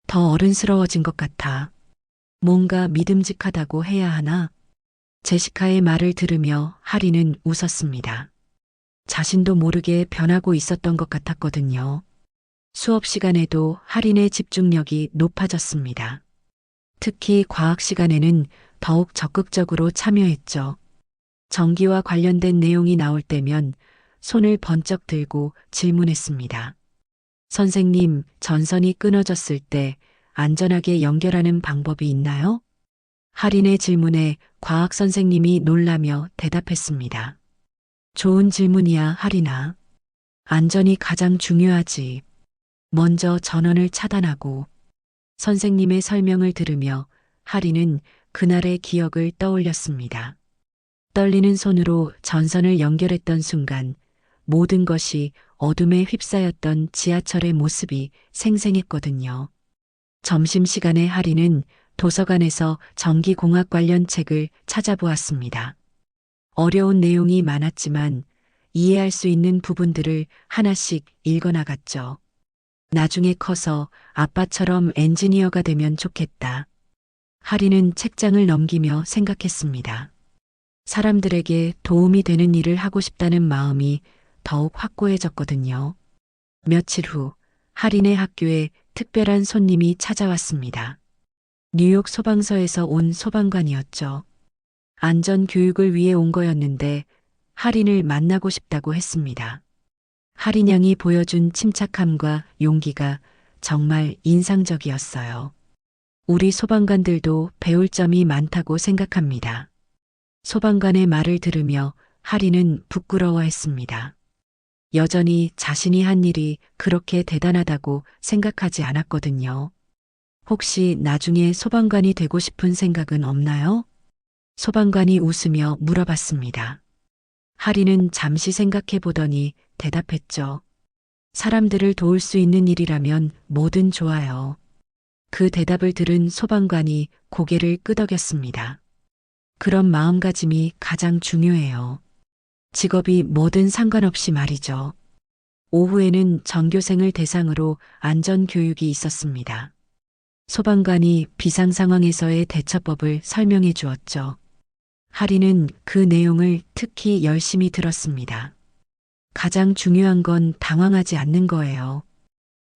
Speaker 2: 더 어른스러워진 것 같아. 뭔가 믿음직하다고 해야 하나? 제시카의 말을 들으며 할인은 웃었습니다. 자신도 모르게 변하고 있었던 것 같았거든요. 수업 시간에도 할인의 집중력이 높아졌습니다. 특히 과학 시간에는 더욱 적극적으로 참여했죠. 전기와 관련된 내용이 나올 때면 손을 번쩍 들고 질문했습니다. 선생님, 전선이 끊어졌을 때 안전하게 연결하는 방법이 있나요? 할인의 질문에 과학 선생님이 놀라며 대답했습니다. 좋은 질문이야, 할인아. 안전이 가장 중요하지. 먼저 전원을 차단하고 선생님의 설명을 들으며 할인은 그날의 기억을 떠올렸습니다. 떨리는 손으로 전선을 연결했던 순간 모든 것이 어둠에 휩싸였던 지하철의 모습이 생생했거든요. 점심시간에 할인은 도서관에서 전기공학 관련 책을 찾아보았습니다. 어려운 내용이 많았지만 이해할 수 있는 부분들을 하나씩 읽어나갔죠. 나중에 커서 아빠처럼 엔지니어가 되면 좋겠다. 할인은 책장을 넘기며 생각했습니다. 사람들에게 도움이 되는 일을 하고 싶다는 마음이 더욱 확고해졌거든요. 며칠 후 할인의 학교에 특별한 손님이 찾아왔습니다. 뉴욕 소방서에서 온 소방관이었죠. 안전 교육을 위해 온 거였는데 할인을 만나고 싶다고 했습니다. 할인 양이 보여준 침착함과 용기가 정말 인상적이었어요. 우리 소방관들도 배울 점이 많다고 생각합니다. 소방관의 말을 들으며 할인은 부끄러워했습니다. 여전히 자신이 한 일이 그렇게 대단하다고 생각하지 않았거든요. 혹시 나중에 소방관이 되고 싶은 생각은 없나요? 소방관이 웃으며 물어봤습니다. 할인은 잠시 생각해 보더니 대답했죠. 사람들을 도울 수 있는 일이라면 뭐든 좋아요. 그 대답을 들은 소방관이 고개를 끄덕였습니다. 그런 마음가짐이 가장 중요해요. 직업이 뭐든 상관없이 말이죠. 오후에는 전교생을 대상으로 안전교육이 있었습니다. 소방관이 비상 상황에서의 대처법을 설명해 주었죠. 할인은 그 내용을 특히 열심히 들었습니다. 가장 중요한 건 당황하지 않는 거예요.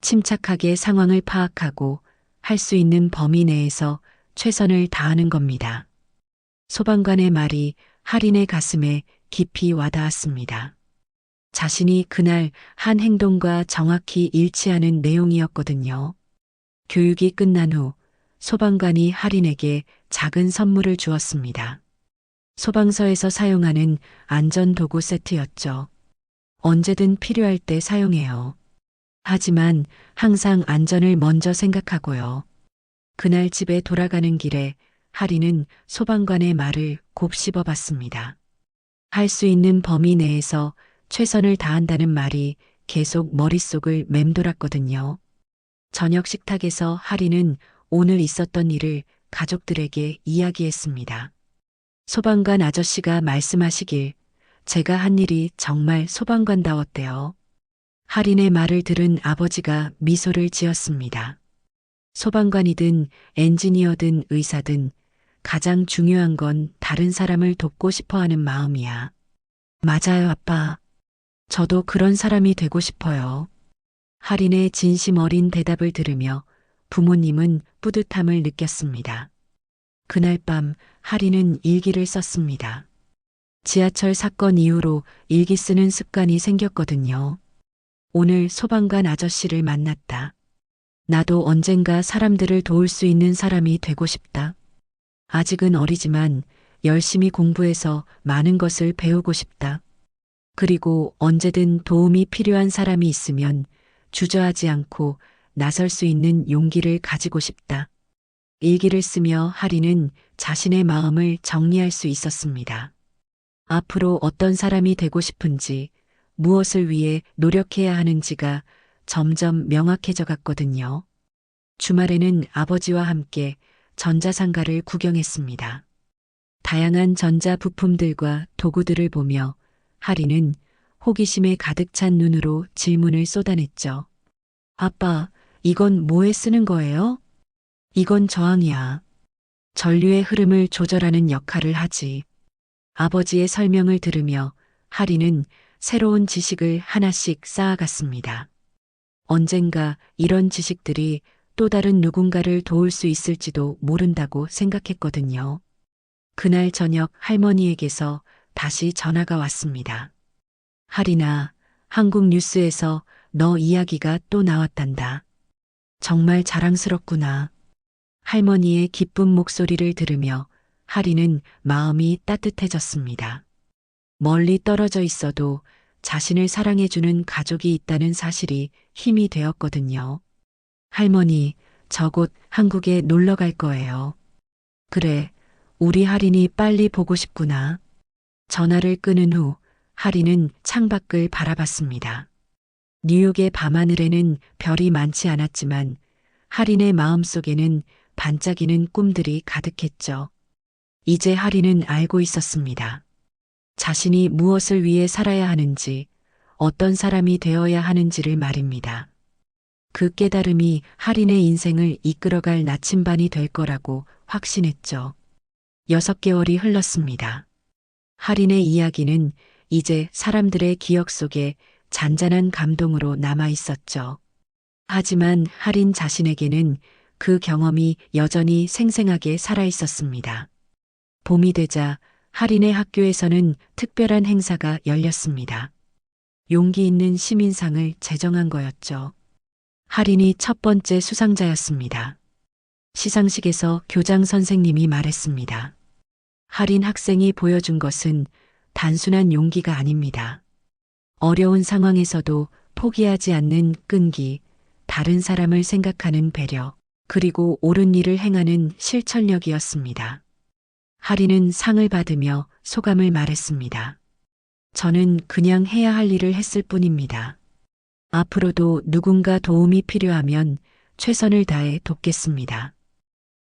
Speaker 2: 침착하게 상황을 파악하고 할 수 있는 범위 내에서 최선을 다하는 겁니다. 소방관의 말이 할인의 가슴에 깊이 와닿았습니다. 자신이 그날 한 행동과 정확히 일치하는 내용이었거든요. 교육이 끝난 후 소방관이 할인에게 작은 선물을 주었습니다. 소방서에서 사용하는 안전도구 세트였죠. 언제든 필요할 때 사용해요. 하지만 항상 안전을 먼저 생각하고요. 그날 집에 돌아가는 길에 할인은 소방관의 말을 곱씹어 봤습니다. 할 수 있는 범위 내에서 최선을 다한다는 말이 계속 머릿속을 맴돌았거든요. 저녁 식탁에서 할인은 오늘 있었던 일을 가족들에게 이야기했습니다. 소방관 아저씨가 말씀하시길 제가 한 일이 정말 소방관다웠대요. 할인의 말을 들은 아버지가 미소를 지었습니다. 소방관이든 엔지니어든 의사든 가장 중요한 건 다른 사람을 돕고 싶어 하는 마음이야. 맞아요, 아빠. 저도 그런 사람이 되고 싶어요. 할인의 진심 어린 대답을 들으며 부모님은 뿌듯함을 느꼈습니다. 그날 밤 할인은 일기를 썼습니다. 지하철 사건 이후로 일기 쓰는 습관이 생겼거든요. 오늘 소방관 아저씨를 만났다. 나도 언젠가 사람들을 도울 수 있는 사람이 되고 싶다. 아직은 어리지만 열심히 공부해서 많은 것을 배우고 싶다. 그리고 언제든 도움이 필요한 사람이 있으면 주저하지 않고 나설 수 있는 용기를 가지고 싶다. 일기를 쓰며 할인은 자신의 마음을 정리할 수 있었습니다. 앞으로 어떤 사람이 되고 싶은지, 무엇을 위해 노력해야 하는지가 점점 명확해져 갔거든요. 주말에는 아버지와 함께 전자상가를 구경했습니다. 다양한 전자 부품들과 도구들을 보며 할인은 호기심에 가득 찬 눈으로 질문을 쏟아냈죠. 아빠, 이건 뭐에 쓰는 거예요? 이건 저항이야. 전류의 흐름을 조절하는 역할을 하지. 아버지의 설명을 들으며 할인은 새로운 지식을 하나씩 쌓아갔습니다. 언젠가 이런 지식들이 또 다른 누군가를 도울 수 있을지도 모른다고 생각했거든요. 그날 저녁 할머니에게서 다시 전화가 왔습니다. 하린아, 한국 뉴스에서 너 이야기가 또 나왔단다. 정말 자랑스럽구나. 할머니의 기쁜 목소리를 들으며 하린은 마음이 따뜻해졌습니다. 멀리 떨어져 있어도 자신을 사랑해주는 가족이 있다는 사실이 힘이 되었거든요. 할머니, 저 곧 한국에 놀러 갈 거예요. 그래, 우리 하린이 빨리 보고 싶구나. 전화를 끊은 후 하린은 창밖을 바라봤습니다. 뉴욕의 밤하늘에는 별이 많지 않았지만 하린의 마음속에는 반짝이는 꿈들이 가득했죠. 이제 하린은 알고 있었습니다. 자신이 무엇을 위해 살아야 하는지, 어떤 사람이 되어야 하는지를 말입니다. 그 깨달음이 하린의 인생을 이끌어갈 나침반이 될 거라고 확신했죠. 6개월이 흘렀습니다. 하린의 이야기는 이제 사람들의 기억 속에 잔잔한 감동으로 남아 있었죠. 하지만 하린 자신에게는 그 경험이 여전히 생생하게 살아 있었습니다. 봄이 되자 하린의 학교에서는 특별한 행사가 열렸습니다. 용기 있는 시민상을 제정한 거였죠. 하린이 첫 번째 수상자였습니다. 시상식에서 교장 선생님이 말했습니다. 하린 학생이 보여준 것은 단순한 용기가 아닙니다. 어려운 상황에서도 포기하지 않는 끈기, 다른 사람을 생각하는 배려, 그리고 옳은 일을 행하는 실천력이었습니다. 하린은 상을 받으며 소감을 말했습니다. 저는 그냥 해야 할 일을 했을 뿐입니다. 앞으로도 누군가 도움이 필요하면 최선을 다해 돕겠습니다.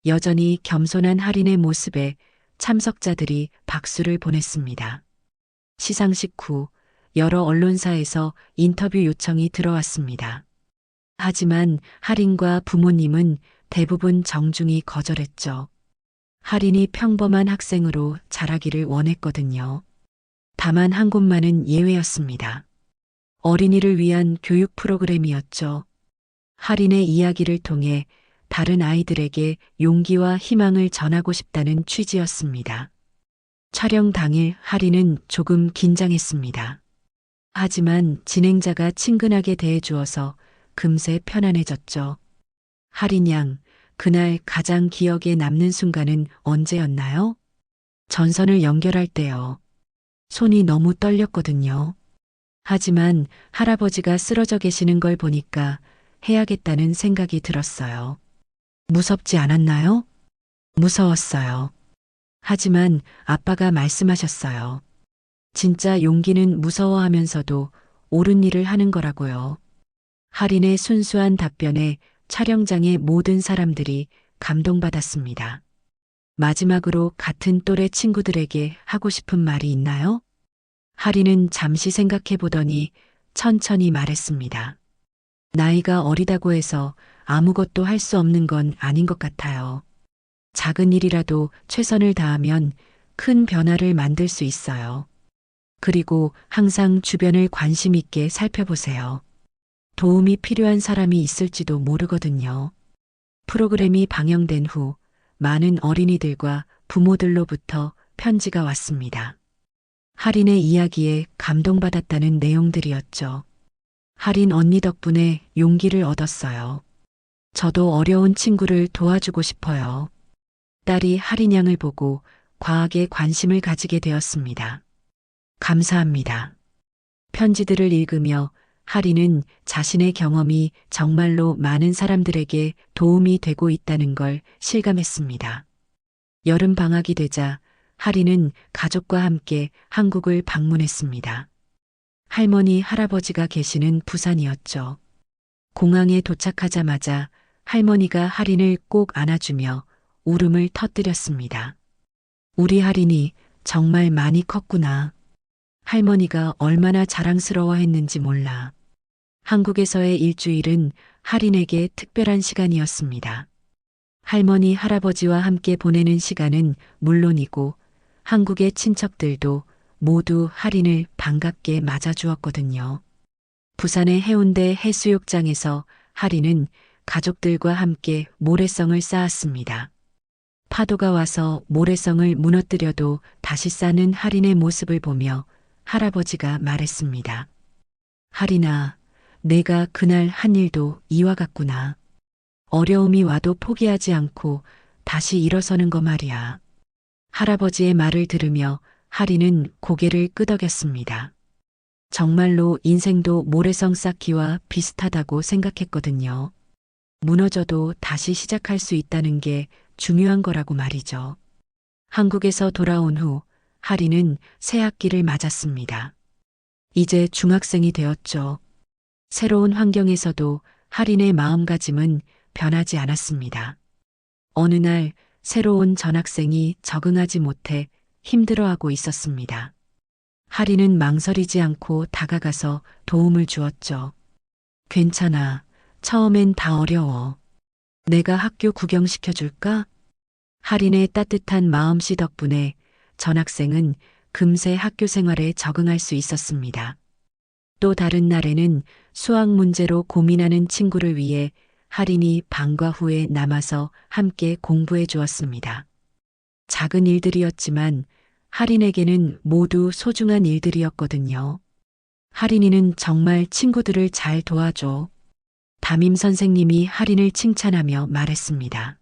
Speaker 2: 여전히 겸손한 하린의 모습에 참석자들이 박수를 보냈습니다. 시상식 후 여러 언론사에서 인터뷰 요청이 들어왔습니다. 하지만 하린과 부모님은 대부분 정중히 거절했죠. 하린이 평범한 학생으로 자라기를 원했거든요. 다만 한 곳만은 예외였습니다. 어린이를 위한 교육 프로그램이었죠. 하린의 이야기를 통해 다른 아이들에게 용기와 희망을 전하고 싶다는 취지였습니다. 촬영 당일 하린은 조금 긴장했습니다. 하지만 진행자가 친근하게 대해주어서 금세 편안해졌죠. 하린 양, 그날 가장 기억에 남는 순간은 언제였나요? 전선을 연결할 때요. 손이 너무 떨렸거든요. 하지만 할아버지가 쓰러져 계시는 걸 보니까 해야겠다는 생각이 들었어요. 무섭지 않았나요? 무서웠어요. 하지만 아빠가 말씀하셨어요. 진짜 용기는 무서워하면서도 옳은 일을 하는 거라고요. 하린의 순수한 답변에 촬영장의 모든 사람들이 감동받았습니다. 마지막으로 같은 또래 친구들에게 하고 싶은 말이 있나요? 하린은 잠시 생각해 보더니 천천히 말했습니다. 나이가 어리다고 해서 아무것도 할 수 없는 건 아닌 것 같아요. 작은 일이라도 최선을 다하면 큰 변화를 만들 수 있어요. 그리고 항상 주변을 관심 있게 살펴보세요. 도움이 필요한 사람이 있을지도 모르거든요. 프로그램이 방영된 후 많은 어린이들과 부모들로부터 편지가 왔습니다. 하린의 이야기에 감동받았다는 내용들이었죠. 하린 언니 덕분에 용기를 얻었어요. 저도 어려운 친구를 도와주고 싶어요. 딸이 하린 양을 보고 과학에 관심을 가지게 되었습니다. 감사합니다. 편지들을 읽으며 하린은 자신의 경험이 정말로 많은 사람들에게 도움이 되고 있다는 걸 실감했습니다. 여름 방학이 되자 하린은 가족과 함께 한국을 방문했습니다. 할머니, 할아버지가 계시는 부산이었죠. 공항에 도착하자마자 할머니가 하린을 꼭 안아주며 울음을 터뜨렸습니다. 우리 하린이 정말 많이 컸구나. 할머니가 얼마나 자랑스러워했는지 몰라. 한국에서의 일주일은 하린에게 특별한 시간이었습니다. 할머니, 할아버지와 함께 보내는 시간은 물론이고 한국의 친척들도 모두 할인을 반갑게 맞아주었거든요. 부산의 해운대 해수욕장에서 할인은 가족들과 함께 모래성을 쌓았습니다. 파도가 와서 모래성을 무너뜨려도 다시 쌓는 할인의 모습을 보며 할아버지가 말했습니다. 할인아, 내가 그날 한 일도 이와 같구나. 어려움이 와도 포기하지 않고 다시 일어서는 거 말이야. 할아버지의 말을 들으며 할인은 고개를 끄덕였습니다. 정말로 인생도 모래성 쌓기와 비슷하다고 생각했거든요. 무너져도 다시 시작할 수 있다는 게 중요한 거라고 말이죠. 한국에서 돌아온 후 할인은 새 학기를 맞았습니다. 이제 중학생이 되었죠. 새로운 환경에서도 할인의 마음가짐은 변하지 않았습니다. 어느 날 새로운 전학생이 적응하지 못해 힘들어하고 있었습니다. 할인은 망설이지 않고 다가가서 도움을 주었죠. 괜찮아. 처음엔 다 어려워. 내가 학교 구경시켜줄까? 할인의 따뜻한 마음씨 덕분에 전학생은 금세 학교 생활에 적응할 수 있었습니다. 또 다른 날에는 수학 문제로 고민하는 친구를 위해 할인이 방과 후에 남아서 함께 공부해 주었습니다. 작은 일들이었지만 할인에게는 모두 소중한 일들이었거든요. 할인이는 정말 친구들을 잘 도와줘. 담임 선생님이 할인을 칭찬하며 말했습니다.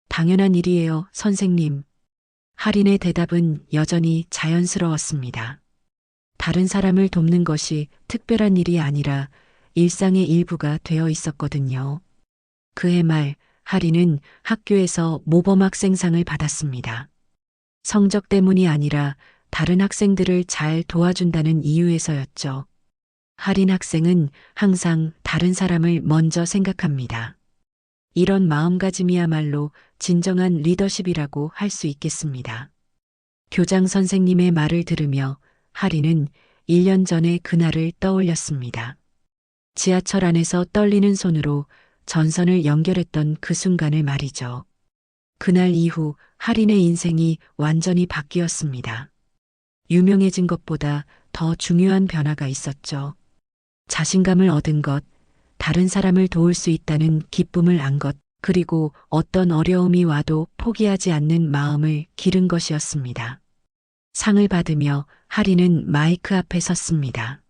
Speaker 2: 당연한 일이에요, 선생님. 할인의 대답은 여전히 자연스러웠습니다. 다른 사람을 돕는 것이 특별한 일이 아니라 일상의 일부가 되어 있었거든요. 그해 말 할인은 학교에서 모범 학생상을 받았습니다. 성적 때문이 아니라 다른 학생들을 잘 도와준다는 이유에서였죠. 할인 학생은 항상 다른 사람을 먼저 생각합니다. 이런 마음가짐이야말로 진정한 리더십이라고 할 수 있겠습니다. 교장 선생님의 말을 들으며 할인은 1년 전의 그날을 떠올렸습니다. 지하철 안에서 떨리는 손으로 전선을 연결했던 그 순간을 말이죠. 그날 이후 할인의 인생이 완전히 바뀌었습니다. 유명해진 것보다 더 중요한 변화가 있었죠. 자신감을 얻은 것, 다른 사람을 도울 수 있다는 기쁨을 안 것, 그리고 어떤 어려움이 와도 포기하지 않는 마음을 기른 것이었습니다. 상을 받으며 할인은 마이크 앞에 섰습니다.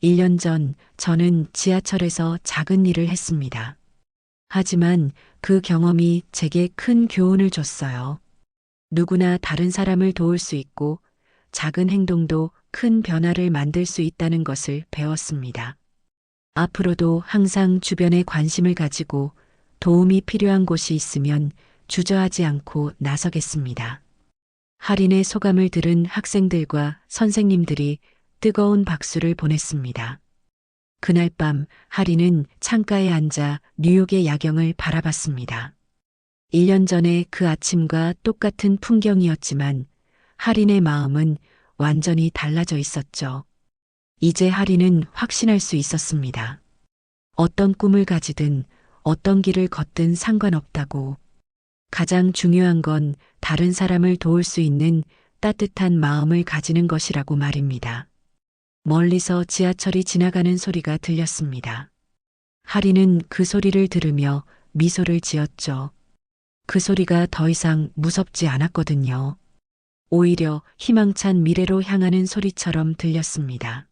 Speaker 2: 1년 전 저는 지하철에서 작은 일을 했습니다. 하지만 그 경험이 제게 큰 교훈을 줬어요. 누구나 다른 사람을 도울 수 있고 작은 행동도 큰 변화를 만들 수 있다는 것을 배웠습니다. 앞으로도 항상 주변에 관심을 가지고 도움이 필요한 곳이 있으면 주저하지 않고 나서겠습니다. 할인의 소감을 들은 학생들과 선생님들이 뜨거운 박수를 보냈습니다. 그날 밤 할인은 창가에 앉아 뉴욕의 야경을 바라봤습니다. 1년 전에 그 아침과 똑같은 풍경이었지만 할인의 마음은 완전히 달라져 있었죠. 이제 할인은 확신할 수 있었습니다. 어떤 꿈을 가지든 어떤 길을 걷든 상관없다고. 가장 중요한 건 다른 사람을 도울 수 있는 따뜻한 마음을 가지는 것이라고 말입니다. 멀리서 지하철이 지나가는 소리가 들렸습니다. 할인은 그 소리를 들으며 미소를 지었죠. 그 소리가 더 이상 무섭지 않았거든요. 오히려 희망찬 미래로 향하는 소리처럼 들렸습니다.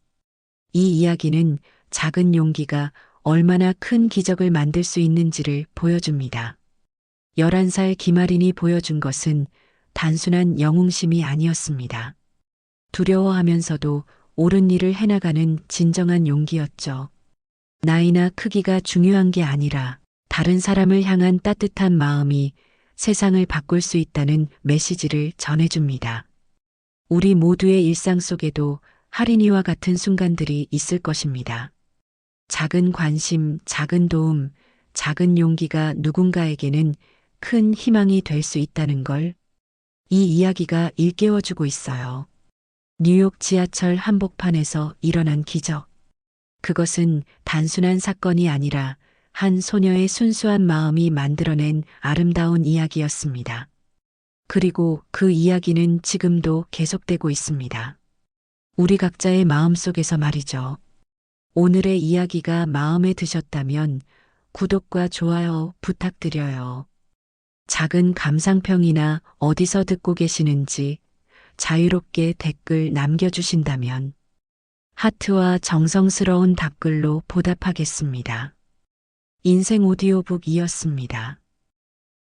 Speaker 2: 이 이야기는 작은 용기가 얼마나 큰 기적을 만들 수 있는지를 보여줍니다. 11살 김할인이 보여준 것은 단순한 영웅심이 아니었습니다. 두려워하면서도 옳은 일을 해나가는 진정한 용기였죠. 나이나 크기가 중요한 게 아니라 다른 사람을 향한 따뜻한 마음이 세상을 바꿀 수 있다는 메시지를 전해줍니다. 우리 모두의 일상 속에도 할인이와 같은 순간들이 있을 것입니다. 작은 관심, 작은 도움, 작은 용기가 누군가에게는 큰 희망이 될 수 있다는 걸 이 이야기가 일깨워주고 있어요. 뉴욕 지하철 한복판에서 일어난 기적. 그것은 단순한 사건이 아니라 한 소녀의 순수한 마음이 만들어낸 아름다운 이야기였습니다. 그리고 그 이야기는 지금도 계속되고 있습니다. 우리 각자의 마음속에서 말이죠. 오늘의 이야기가 마음에 드셨다면 구독과 좋아요 부탁드려요. 작은 감상평이나 어디서 듣고 계시는지 자유롭게 댓글 남겨주신다면 하트와 정성스러운 답글로 보답하겠습니다. 인생 오디오북이었습니다.